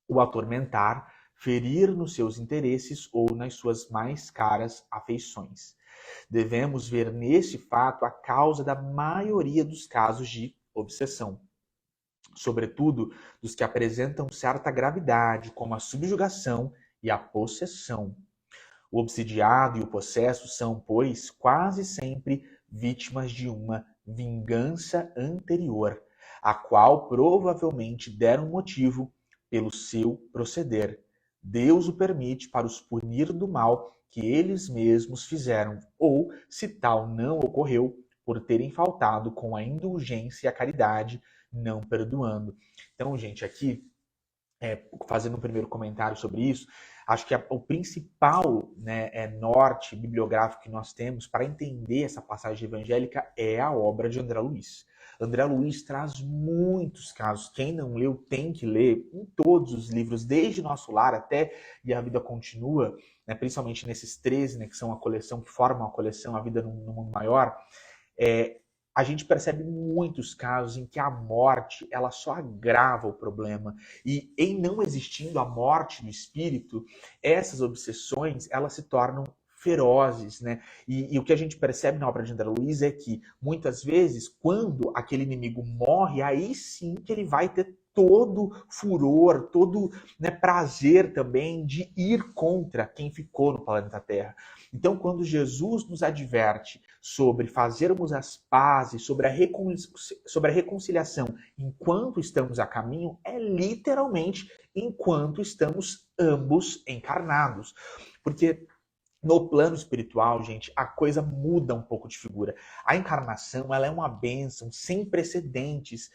o atormentar, ferir nos seus interesses ou nas suas mais caras afeições. Devemos ver nesse fato a causa da maioria dos casos de obsessão, sobretudo dos que apresentam certa gravidade, como a subjugação e a possessão. O obsidiado e o possesso são, pois, quase sempre vítimas de uma vingança anterior, a qual provavelmente deram motivo pelo seu proceder. Deus o permite para os punir do mal que eles mesmos fizeram, ou, se tal não ocorreu, por terem faltado com a indulgência e a caridade, não perdoando. Então, gente, aqui, fazendo um primeiro comentário sobre isso, acho que o principal norte bibliográfico que nós temos para entender essa passagem evangélica é a obra de André Luiz. André Luiz traz muitos casos. Quem não leu tem que ler em todos os livros, desde Nosso Lar até E a Vida Continua, né, principalmente nesses 13, né, que são a coleção, que formam a coleção A Vida no Mundo Maior. A gente percebe muitos casos em que a morte ela só agrava o problema. E em não existindo a morte do espírito, essas obsessões elas se tornam ferozes, né? E o que a gente percebe na obra de André Luiz é que, muitas vezes, quando aquele inimigo morre, aí sim que ele vai ter todo furor, todo, né, prazer também de ir contra quem ficou no planeta Terra. Então, quando Jesus nos adverte sobre fazermos as pazes, sobre a reconciliação enquanto estamos a caminho, é literalmente enquanto estamos ambos encarnados. Porque no plano espiritual, gente, a coisa muda um pouco de figura. A encarnação, ela é uma bênção sem precedentes,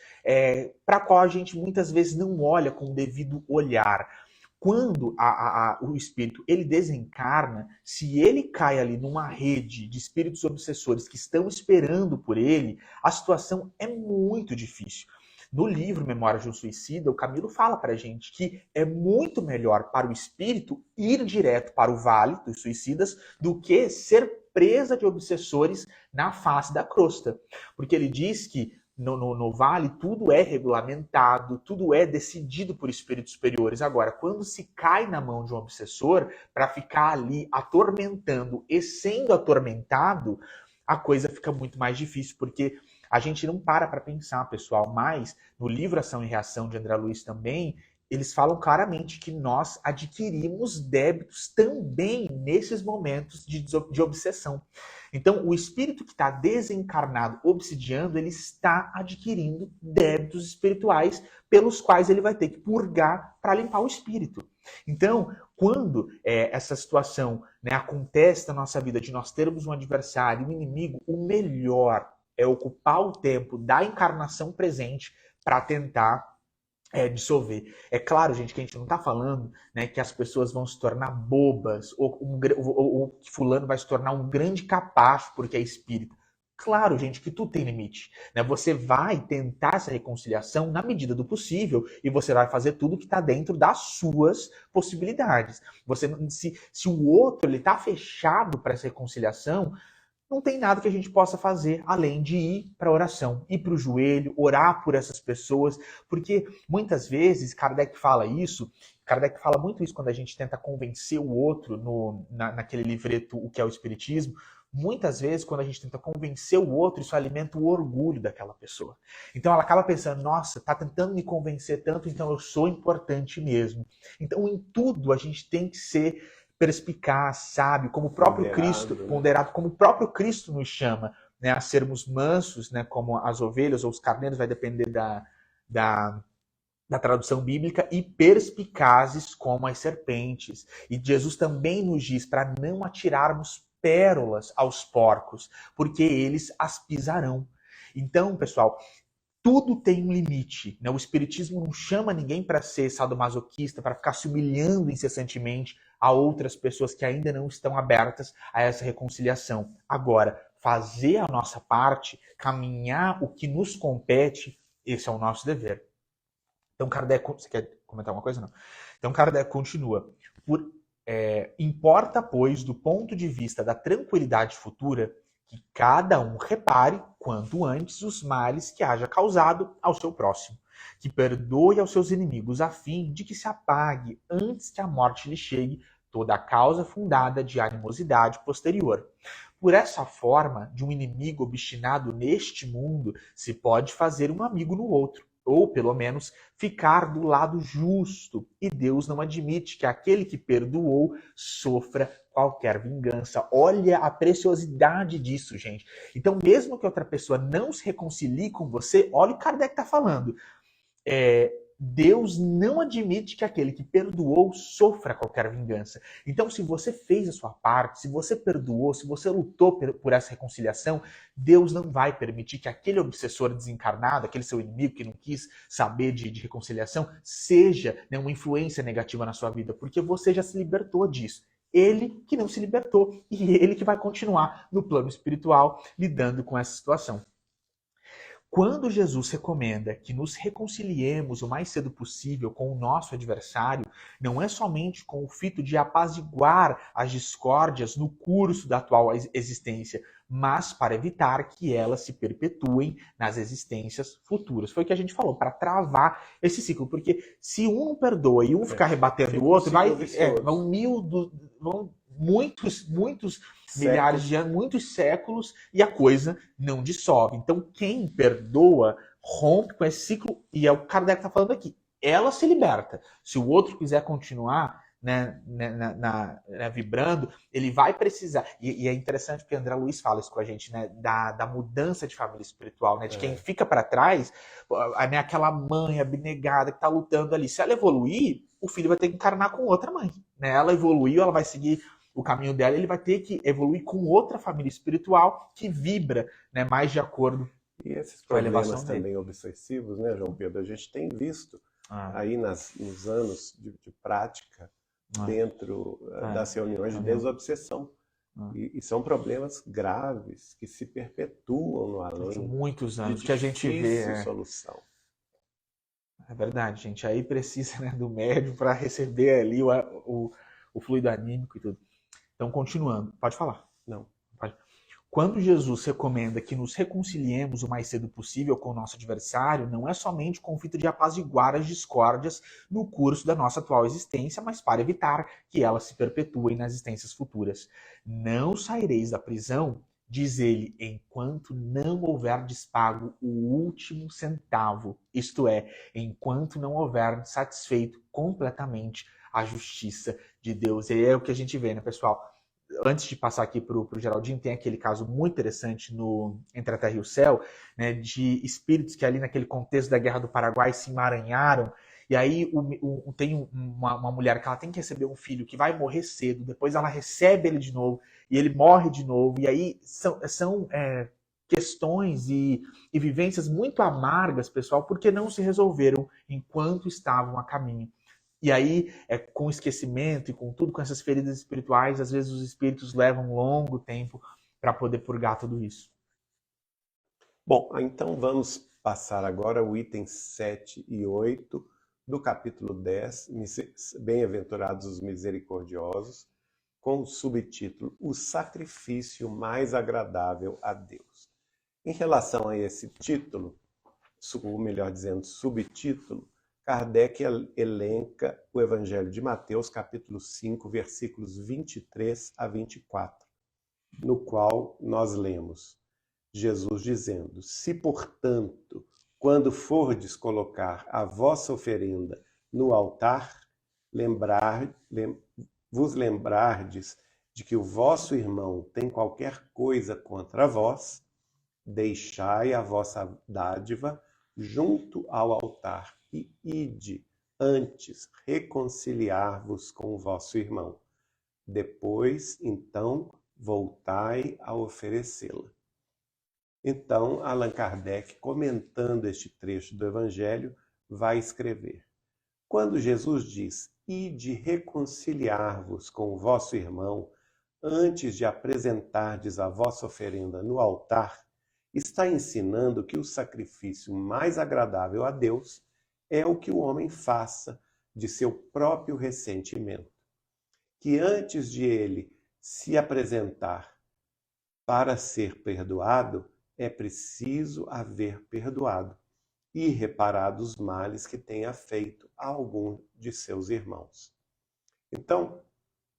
para a qual a gente muitas vezes não olha com o devido olhar. Quando o espírito ele desencarna, se ele cai ali numa rede de espíritos obsessores que estão esperando por ele, a situação é muito difícil. No livro Memórias de um Suicida, o Camilo fala pra gente que é muito melhor para o espírito ir direto para o vale dos suicidas do que ser presa de obsessores na face da crosta. Porque ele diz que no vale tudo é regulamentado, tudo é decidido por espíritos superiores. Agora, quando se cai na mão de um obsessor para ficar ali atormentando e sendo atormentado, a coisa fica muito mais difícil, porque a gente não para pensar, pessoal, mas no livro Ação e Reação de André Luiz também, eles falam claramente que nós adquirimos débitos também nesses momentos de obsessão. Então, o espírito que está desencarnado, obsidiando, ele está adquirindo débitos espirituais pelos quais ele vai ter que purgar para limpar o espírito. Então, quando essa situação, né, acontece na nossa vida, de nós termos um adversário, um inimigo, o melhor é ocupar o tempo da encarnação presente para tentar dissolver. É claro, gente, que a gente não está falando, né, que as pessoas vão se tornar bobas ou que fulano vai se tornar um grande capacho porque é espírita. Claro, gente, que tudo tem limite, né? Você vai tentar essa reconciliação na medida do possível e você vai fazer tudo que está dentro das suas possibilidades. Você, se o outro ele está fechado para essa reconciliação, não tem nada que a gente possa fazer além de ir para a oração, ir para o joelho, orar por essas pessoas, porque muitas vezes Kardec fala muito isso quando a gente tenta convencer o outro naquele livreto O que é o Espiritismo. Muitas vezes, quando a gente tenta convencer o outro, isso alimenta o orgulho daquela pessoa. Então ela acaba pensando, nossa, tá tentando me convencer tanto, então eu sou importante mesmo. Então em tudo a gente tem que ser perspicaz, sábio, como o próprio Cristo, ponderado, como o próprio Cristo nos chama, né, a sermos mansos, né, como as ovelhas ou os carneiros, vai depender da tradução bíblica, e perspicazes como as serpentes. E Jesus também nos diz para não atirarmos pérolas aos porcos, porque eles as pisarão. Então, pessoal, tudo tem um limite, né? O Espiritismo não chama ninguém para ser sadomasoquista, para ficar se humilhando incessantemente a outras pessoas que ainda não estão abertas a essa reconciliação. Agora, fazer a nossa parte, caminhar o que nos compete, esse é o nosso dever. Então, Kardec... Você quer comentar alguma coisa? Não. Então, Kardec continua. Importa, pois, do ponto de vista da tranquilidade futura, que cada um repare, quanto antes, os males que haja causado ao seu próximo, que perdoe aos seus inimigos, a fim de que se apague, antes que a morte lhe chegue, toda a causa fundada de animosidade posterior. Por essa forma, de um inimigo obstinado neste mundo, se pode fazer um amigo no outro, ou, pelo menos, ficar do lado justo. E Deus não admite que aquele que perdoou sofra qualquer vingança. Olha a preciosidade disso, gente. Então, mesmo que outra pessoa não se reconcilie com você, olha o que Kardec está falando. Deus não admite que aquele que perdoou sofra qualquer vingança. Então, se você fez a sua parte, se você perdoou, se você lutou por essa reconciliação, Deus não vai permitir que aquele obsessor desencarnado, aquele seu inimigo que não quis saber de reconciliação, seja, né, uma influência negativa na sua vida, porque você já se libertou disso. Ele que não se libertou e ele que vai continuar no plano espiritual lidando com essa situação. quando Jesus recomenda que nos reconciliemos o mais cedo possível com o nosso adversário, não é somente com o fito de apaziguar as discórdias no curso da atual existência, mas para evitar que elas se perpetuem nas existências futuras. Foi o que a gente falou, para travar esse ciclo. Porque se um não perdoa e um ficar rebatendo o outro, vão muitos milhares de anos, muitos séculos, e a coisa não dissolve. Então, quem perdoa rompe com esse ciclo, e é o que Kardec está falando aqui. Ela se liberta. Se o outro quiser continuar vibrando, ele vai precisar. E é interessante porque André Luiz fala isso com a gente, né? Da mudança de família espiritual, né? De quem fica para trás, né? Aquela mãe abnegada que está lutando ali. Se ela evoluir, o filho vai ter que encarnar com outra mãe. Né? Ela evoluiu, ela vai seguir o caminho dela, ele vai ter que evoluir com outra família espiritual que vibra, né, mais de acordo com a elevação. E esses problemas também obsessivos, né, João Pedro? A gente tem visto aí nos anos de prática dentro das reuniões de desobsessão. E são problemas graves que se perpetuam no além. São muitos anos que a gente vê. Solução. É verdade, gente. Aí precisa, né, do médium para receber ali o fluido anímico e tudo. Então, continuando. Pode falar. Não. Pode. Quando Jesus recomenda que nos reconciliemos o mais cedo possível com o nosso adversário, não é somente com o fito de apaziguar as discórdias no curso da nossa atual existência, mas para evitar que elas se perpetuem nas existências futuras. Não saireis da prisão, diz ele, enquanto não houver despago o último centavo, isto é, enquanto não houver satisfeito completamente a justiça de Deus. E é o que a gente vê, né, pessoal? Antes de passar aqui para o Geraldinho, tem aquele caso muito interessante no Entre a Terra e o Céu, né, de espíritos que ali naquele contexto da Guerra do Paraguai se emaranharam, e aí tem uma mulher que ela tem que receber um filho que vai morrer cedo, depois ela recebe ele de novo, e ele morre de novo, e aí são questões e vivências muito amargas, pessoal, porque não se resolveram enquanto estavam a caminho. E aí, com esquecimento e com tudo, com essas feridas espirituais, às vezes os espíritos levam um longo tempo para poder purgar tudo isso. Bom, então vamos passar agora o item 7 e 8 do capítulo 10, Bem-aventurados os misericordiosos, com o subtítulo O sacrifício mais agradável a Deus. Em relação a esse título, ou melhor dizendo, subtítulo, Kardec elenca o Evangelho de Mateus, capítulo 5, versículos 23 a 24, no qual nós lemos Jesus dizendo: Se, portanto, quando fordes colocar a vossa oferenda no altar, vos lembrardes de que o vosso irmão tem qualquer coisa contra vós, deixai a vossa dádiva junto ao altar e ide antes reconciliar-vos com o vosso irmão. Depois, então, voltai a oferecê-la. Então, Allan Kardec, comentando este trecho do Evangelho, vai escrever: quando Jesus diz, ide reconciliar-vos com o vosso irmão antes de apresentardes a vossa oferenda no altar, está ensinando que o sacrifício mais agradável a Deus é o que o homem faça de seu próprio ressentimento. Que antes de ele se apresentar para ser perdoado, é preciso haver perdoado e reparado os males que tenha feito a algum de seus irmãos. Então,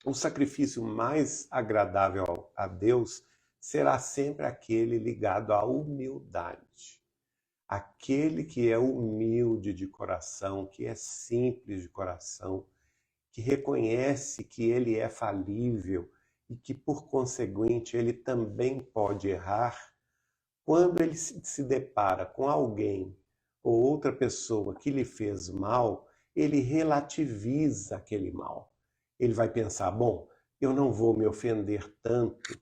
o sacrifício mais agradável a Deus será sempre aquele ligado à humildade. Aquele que é humilde de coração, que é simples de coração, que reconhece que ele é falível e que, por conseguinte, ele também pode errar. Quando ele se depara com alguém ou outra pessoa que lhe fez mal, ele relativiza aquele mal. Ele vai pensar, bom, eu não vou me ofender tanto,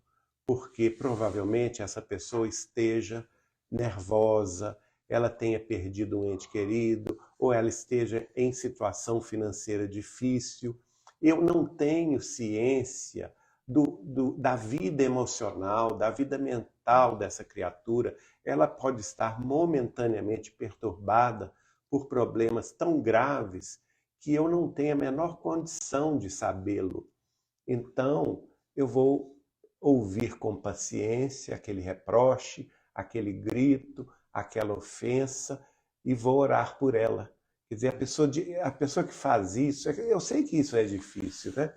porque provavelmente essa pessoa esteja nervosa, ela tenha perdido um ente querido, ou ela esteja em situação financeira difícil. Eu não tenho ciência da vida emocional, da vida mental dessa criatura. Ela pode estar momentaneamente perturbada por problemas tão graves que eu não tenho a menor condição de sabê-lo. Então, eu vou ouvir com paciência aquele reproche, aquele grito, aquela ofensa e vou orar por ela. Quer dizer, a pessoa que faz isso, eu sei que isso é difícil, né?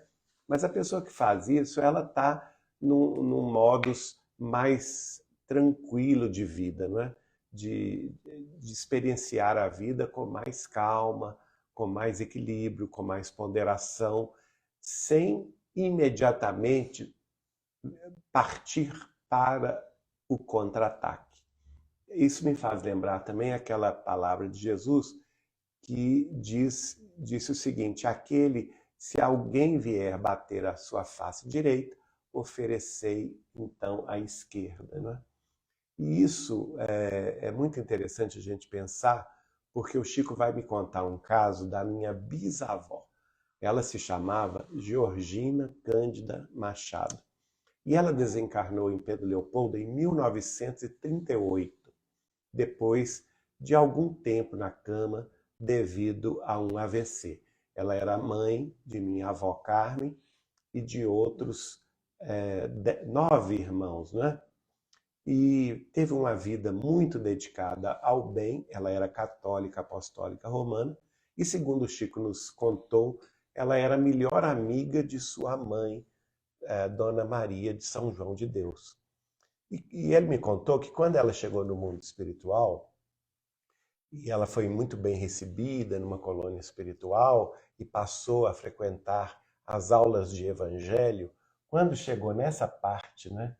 Mas a pessoa que faz isso, ela está num modus mais tranquilo de vida, não é? De experienciar a vida com mais calma, com mais equilíbrio, com mais ponderação, sem imediatamente partir para o contra-ataque. Isso me faz lembrar também aquela palavra de Jesus que disse o seguinte: se alguém vier bater a sua face direita, oferecei então a esquerda. Né? E isso é muito interessante a gente pensar, porque o Chico vai me contar um caso da minha bisavó. Ela se chamava Georgina Cândida Machado. E ela desencarnou em Pedro Leopoldo em 1938, depois de algum tempo na cama devido a um AVC. Ela era mãe de minha avó Carmen e de outros 9 irmãos, né? E teve uma vida muito dedicada ao bem. Ela era católica apostólica romana e, segundo o Chico nos contou, ela era a melhor amiga de sua mãe, Dona Maria de São João de Deus. E ele me contou que quando ela chegou no mundo espiritual, e ela foi muito bem recebida numa colônia espiritual e passou a frequentar as aulas de evangelho, quando chegou nessa parte, né,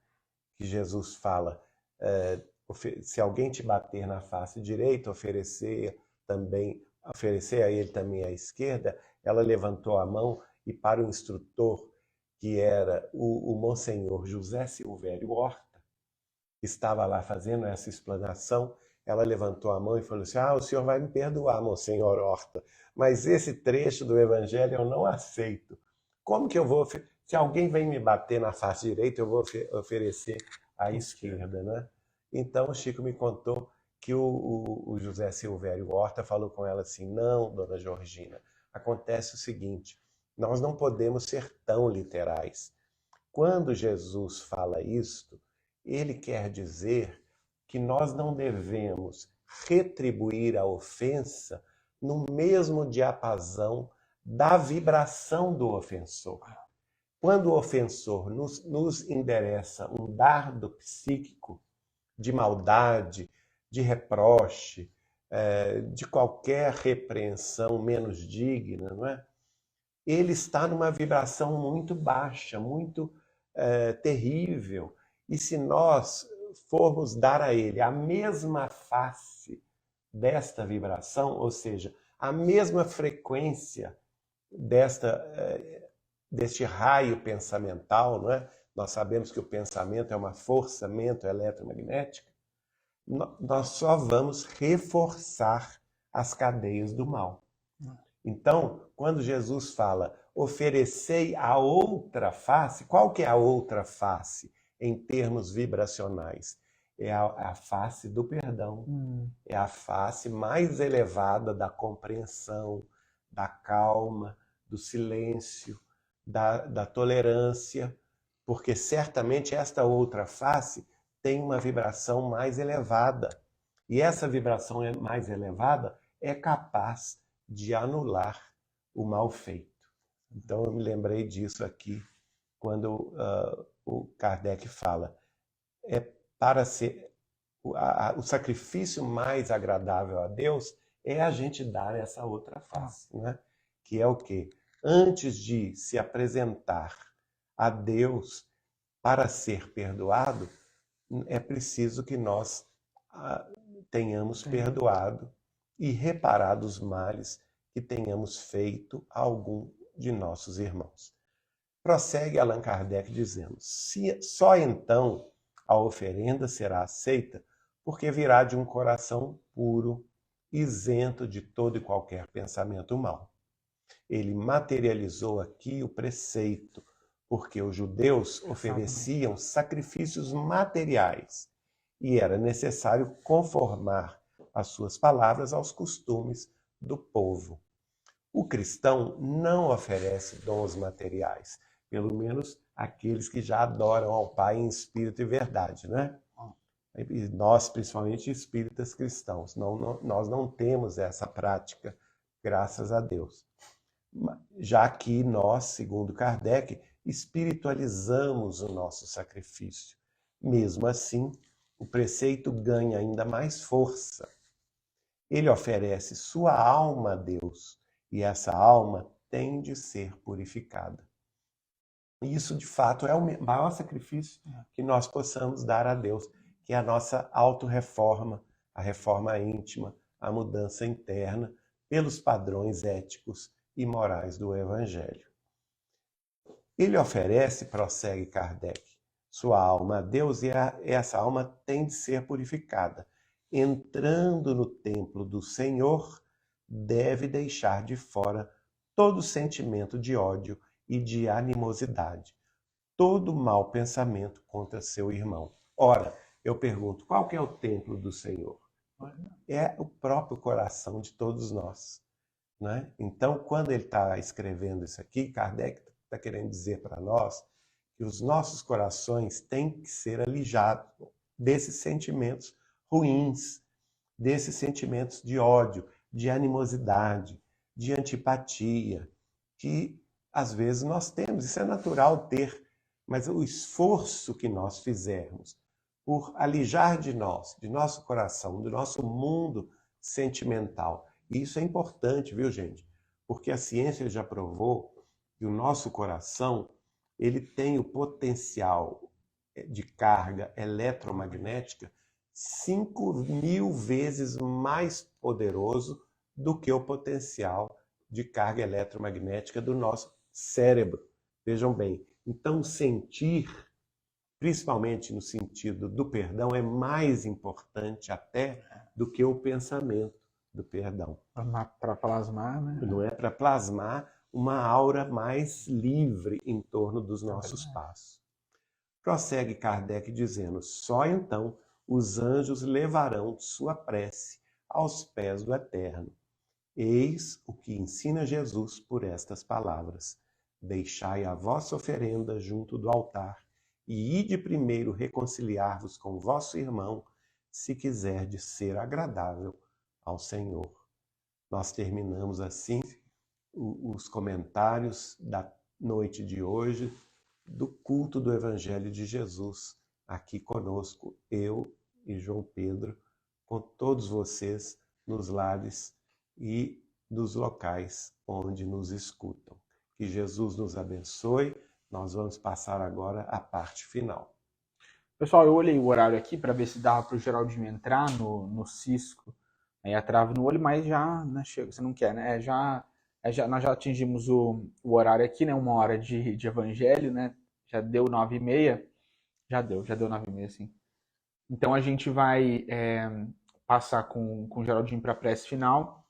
que Jesus fala, se alguém te bater na face direita, oferecer a ele também a esquerda, ela levantou a mão e para o instrutor, que era o Monsenhor José Silvério Horta, que estava lá fazendo essa explanação, ela levantou a mão e falou assim: o senhor vai me perdoar, Monsenhor Horta, mas esse trecho do Evangelho eu não aceito. Como que eu vou... Se alguém vem me bater na face direita, eu vou oferecer a esquerda, né? Então o Chico me contou que o José Silvério Horta falou com ela assim: não, dona Georgina, acontece o seguinte, nós não podemos ser tão literais. Quando Jesus fala isto, ele quer dizer que nós não devemos retribuir a ofensa no mesmo diapasão da vibração do ofensor. Quando o ofensor nos endereça um dardo psíquico de maldade, de reproche, de qualquer repreensão menos digna, não é? Ele está numa vibração muito baixa, muito terrível. E se nós formos dar a ele a mesma face desta vibração, ou seja, a mesma frequência deste raio pensamental, não é? Nós sabemos que o pensamento é uma força-mento eletromagnética, nós só vamos reforçar as cadeias do mal. Então, quando Jesus fala, oferecei a outra face, qual que é a outra face em termos vibracionais? É a face do perdão, é a face mais elevada da compreensão, da calma, do silêncio, da tolerância, porque certamente esta outra face tem uma vibração mais elevada. E essa vibração mais elevada é capaz de anular o mal feito. Então eu me lembrei disso aqui, quando o Kardec fala, para ser o sacrifício mais agradável a Deus é a gente dar essa outra face, né? Que é o quê? Antes de se apresentar a Deus para ser perdoado, é preciso que nós tenhamos perdoado e reparado os males que tenhamos feito a algum de nossos irmãos. Prossegue Allan Kardec dizendo: só então a oferenda será aceita, porque virá de um coração puro, isento de todo e qualquer pensamento mau. Ele materializou aqui o preceito, porque os judeus ofereciam sacrifícios materiais e era necessário conformar as suas palavras aos costumes do povo. O cristão não oferece dons materiais, pelo menos aqueles que já adoram ao Pai em espírito e verdade, né? E nós, principalmente espíritas cristãos, nós não temos essa prática, graças a Deus. Já que nós, segundo Kardec, espiritualizamos o nosso sacrifício. Mesmo assim, o preceito ganha ainda mais força. Ele oferece sua alma a Deus, e essa alma tem de ser purificada. Isso, de fato, é o maior sacrifício que nós possamos dar a Deus, que é a nossa autorreforma, a reforma íntima, a mudança interna, pelos padrões éticos e morais do Evangelho. Ele oferece, prossegue Kardec, sua alma a Deus e essa alma tem de ser purificada. Entrando no templo do Senhor, deve deixar de fora todo sentimento de ódio e de animosidade, todo mau pensamento contra seu irmão. Ora, eu pergunto, qual que é o templo do Senhor? É o próprio coração de todos nós, né? Então, quando ele está escrevendo isso aqui, Kardec está querendo dizer para nós que os nossos corações têm que ser alijados desses sentimentos ruins, desses sentimentos de ódio, de animosidade, de antipatia, que às vezes nós temos, isso é natural ter, mas o esforço que nós fizermos por alijar de nós, de nosso coração, do nosso mundo sentimental, e isso é importante, viu, gente? Porque a ciência já provou que o nosso coração, ele tem o potencial de carga eletromagnética 5.000 vezes mais poderoso do que o potencial de carga eletromagnética do nosso cérebro. Vejam bem, então sentir, principalmente no sentido do perdão, é mais importante até do que o pensamento do perdão. Para plasmar, né? Não é para plasmar uma aura mais livre em torno dos nossos passos. Prossegue Kardec dizendo, só então os anjos levarão sua prece aos pés do Eterno. Eis o que ensina Jesus por estas palavras. Deixai a vossa oferenda junto do altar e ide primeiro reconciliar-vos com vosso irmão, se quiserdes ser agradável ao Senhor. Nós terminamos assim os comentários da noite de hoje do culto do Evangelho de Jesus, aqui conosco, eu e João Pedro, com todos vocês nos lares e nos locais onde nos escutam. Que Jesus nos abençoe. Nós vamos passar agora à parte final. Pessoal, eu olhei o horário aqui para ver se dava para o Geraldinho entrar no cisco, aí a trave no olho, mas já, né, chega, você não quer, né? Nós já atingimos o horário aqui, né? 1 hora de evangelho, né? Já deu 9h30. Já deu 9h30, sim. Então a gente vai passar com o Geraldinho para a prece final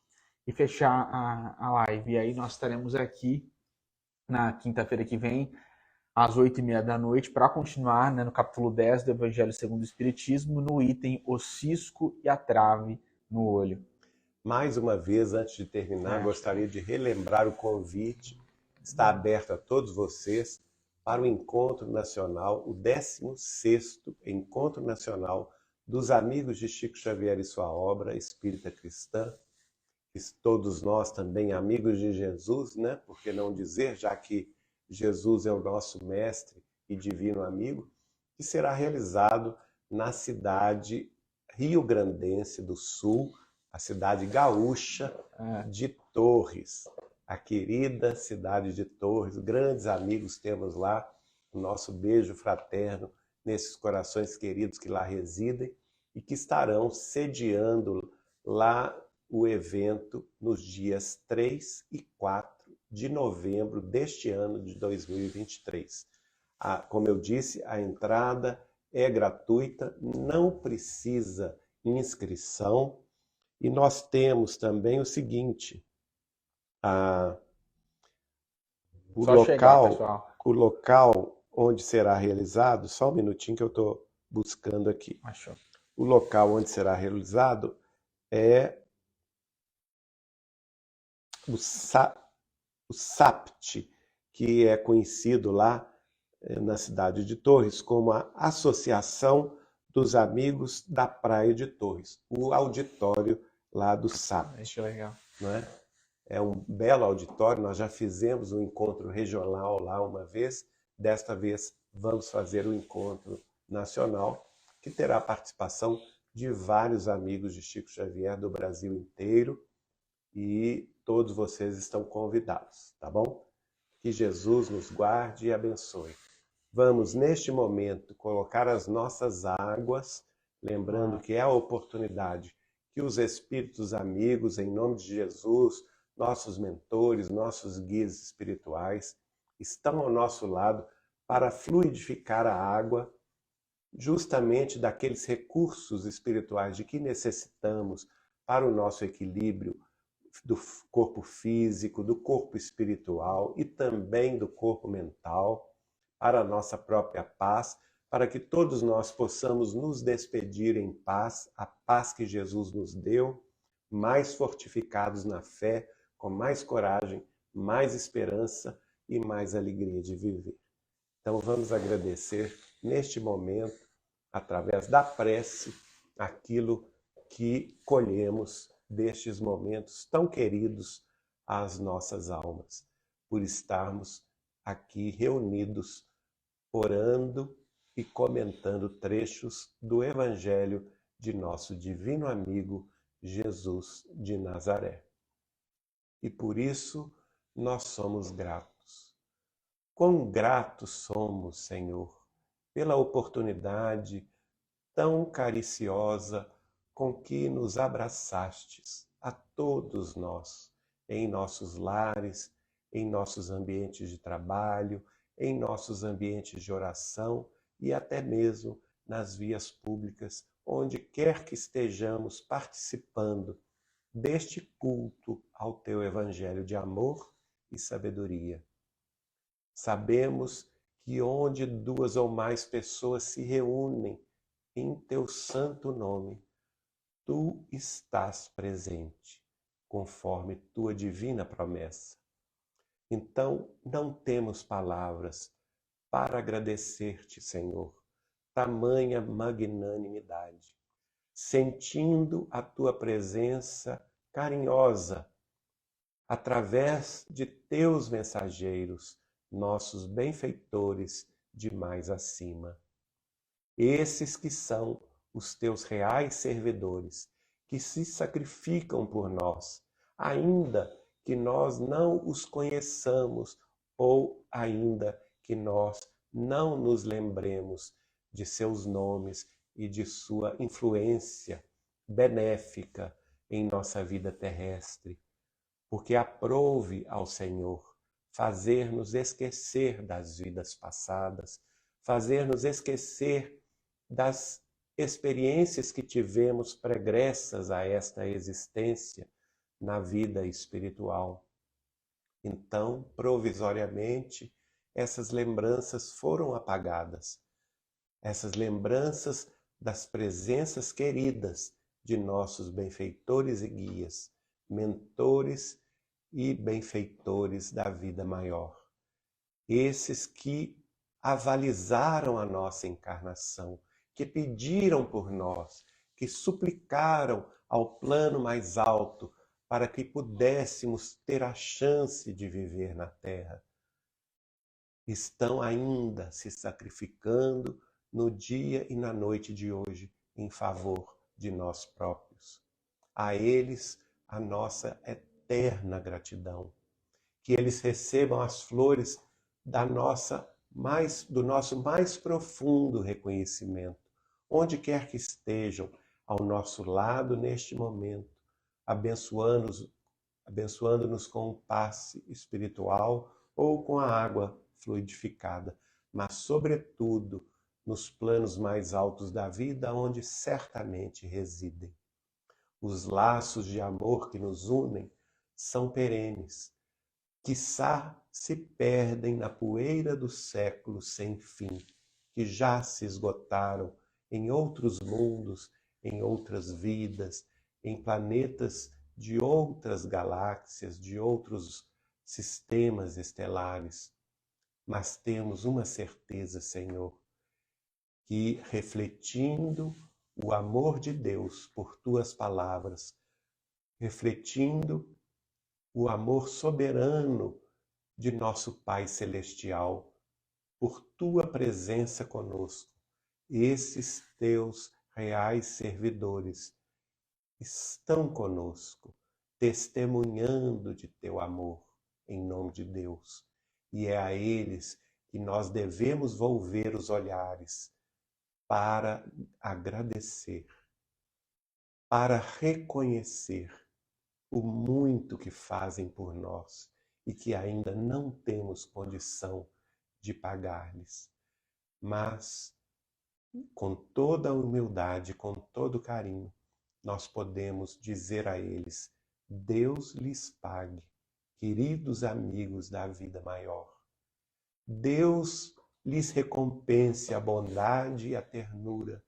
e fechar a live. E aí nós estaremos aqui na quinta-feira que vem, às 8h30 da noite, para continuar, né, no capítulo 10 do Evangelho segundo o Espiritismo, no item O Cisco e a Trave no Olho. Mais uma vez, antes de terminar, gostaria de relembrar o convite. Está aberto a todos vocês para o Encontro Nacional, o 16º Encontro Nacional dos Amigos de Chico Xavier e sua obra Espírita Cristã. Todos nós também amigos de Jesus, né? Por que não dizer, já que Jesus é o nosso mestre e divino amigo, que será realizado na cidade rio-grandense do Sul, a cidade gaúcha de Torres, a querida cidade de Torres. Grandes amigos temos lá, o nosso beijo fraterno nesses corações queridos que lá residem e que estarão sediando lá o evento nos dias 3 e 4 de novembro deste ano de 2023. Como eu disse, a entrada é gratuita, não precisa inscrição. E nós temos também o seguinte, o Só local chegar, pessoal. o local onde será realizado, só um minutinho que eu estou buscando aqui. Achou. O local onde será realizado é o SAPT, que é conhecido lá na cidade de Torres como a Associação dos Amigos da Praia de Torres, o auditório lá do SAPT. Que legal. Não é? É um belo auditório, nós já fizemos um encontro regional lá uma vez, desta vez vamos fazer o encontro nacional, que terá a participação de vários amigos de Chico Xavier do Brasil inteiro, e todos vocês estão convidados, tá bom? Que Jesus nos guarde e abençoe. Vamos, neste momento, colocar as nossas águas, lembrando que é a oportunidade que os espíritos amigos, em nome de Jesus, nossos mentores, nossos guias espirituais, estão ao nosso lado para fluidificar a água, justamente daqueles recursos espirituais de que necessitamos para o nosso equilíbrio do corpo físico, do corpo espiritual e também do corpo mental, para a nossa própria paz, para que todos nós possamos nos despedir em paz, a paz que Jesus nos deu, mais fortificados na fé, com mais coragem, mais esperança e mais alegria de viver. Então vamos agradecer neste momento, através da prece, aquilo que colhemos destes momentos tão queridos às nossas almas, por estarmos aqui reunidos, orando e comentando trechos do Evangelho de nosso divino amigo Jesus de Nazaré. E por isso nós somos gratos. Quão gratos somos, Senhor, pela oportunidade tão cariciosa com que nos abraçastes a todos nós, em nossos lares, em nossos ambientes de trabalho, em nossos ambientes de oração e até mesmo nas vias públicas, onde quer que estejamos participando deste culto ao teu evangelho de amor e sabedoria. Sabemos que onde duas ou mais pessoas se reúnem em teu santo nome, tu estás presente, conforme tua divina promessa. Então, não temos palavras para agradecer-te, Senhor, tamanha magnanimidade, sentindo a tua presença carinhosa, através de teus mensageiros, nossos benfeitores de mais acima. Esses que são os teus reais servidores, que se sacrificam por nós, ainda que nós não os conheçamos ou ainda que nós não nos lembremos de seus nomes e de sua influência benéfica em nossa vida terrestre, porque aprouve ao Senhor fazer-nos esquecer das vidas passadas, fazer-nos esquecer das experiências que tivemos pregressas a esta existência na vida espiritual. Então, provisoriamente, essas lembranças foram apagadas. Essas lembranças das presenças queridas de nossos benfeitores e guias, mentores e benfeitores da vida maior. Esses que avalizaram a nossa encarnação, que pediram por nós, que suplicaram ao plano mais alto para que pudéssemos ter a chance de viver na Terra. Estão ainda se sacrificando no dia e na noite de hoje em favor de nós próprios. A eles a nossa eterna gratidão. Que eles recebam as flores do nosso mais profundo reconhecimento, onde quer que estejam ao nosso lado neste momento, abençoando-nos com o passe espiritual ou com a água fluidificada, mas sobretudo nos planos mais altos da vida, onde certamente residem. Os laços de amor que nos unem são perenes, quiçá se perdem na poeira dos séculos sem fim, que já se esgotaram em outros mundos, em outras vidas, em planetas de outras galáxias, de outros sistemas estelares. Mas temos uma certeza, Senhor, que refletindo o amor de Deus por tuas palavras, refletindo o amor soberano de nosso Pai Celestial, por tua presença conosco, esses teus reais servidores estão conosco, testemunhando de teu amor, em nome de Deus. E é a eles que nós devemos volver os olhares para agradecer, para reconhecer o muito que fazem por nós e que ainda não temos condição de pagar-lhes. Mas, com toda a humildade, com todo carinho, nós podemos dizer a eles: Deus lhes pague, queridos amigos da vida maior. Deus lhes recompense a bondade e a ternura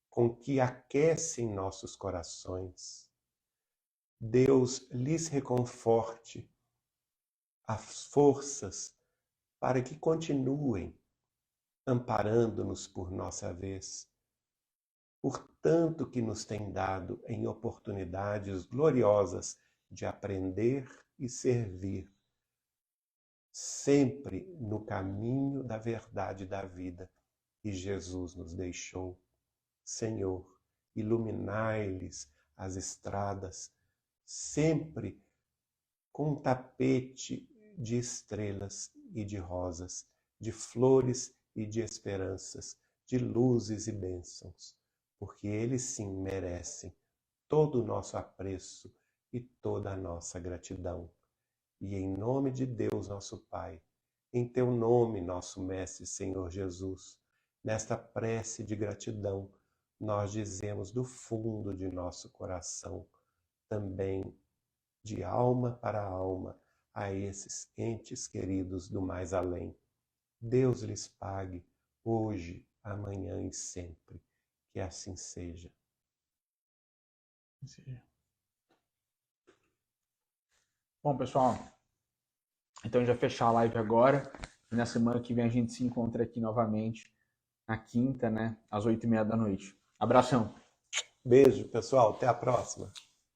com que aquecem nossos corações. Deus lhes reconforte as forças para que continuem amparando-nos por nossa vez, por tanto que nos tem dado em oportunidades gloriosas de aprender e servir, sempre no caminho da verdade da vida que Jesus nos deixou. Senhor, iluminai-lhes as estradas, sempre com um tapete de estrelas e de rosas, de flores e de esperanças, de luzes e bênçãos, porque eles sim merecem todo o nosso apreço e toda a nossa gratidão. E em nome de Deus, nosso Pai, em teu nome, nosso Mestre Senhor Jesus, nesta prece de gratidão, nós dizemos do fundo de nosso coração, também de alma para alma, a esses entes queridos do mais além. Deus lhes pague hoje, amanhã e sempre. Que assim seja. Bom, pessoal, então já fechar a live agora. E na semana que vem a gente se encontra aqui novamente, na quinta, né, às 8h30 da noite. Abração. Beijo, pessoal. Até a próxima.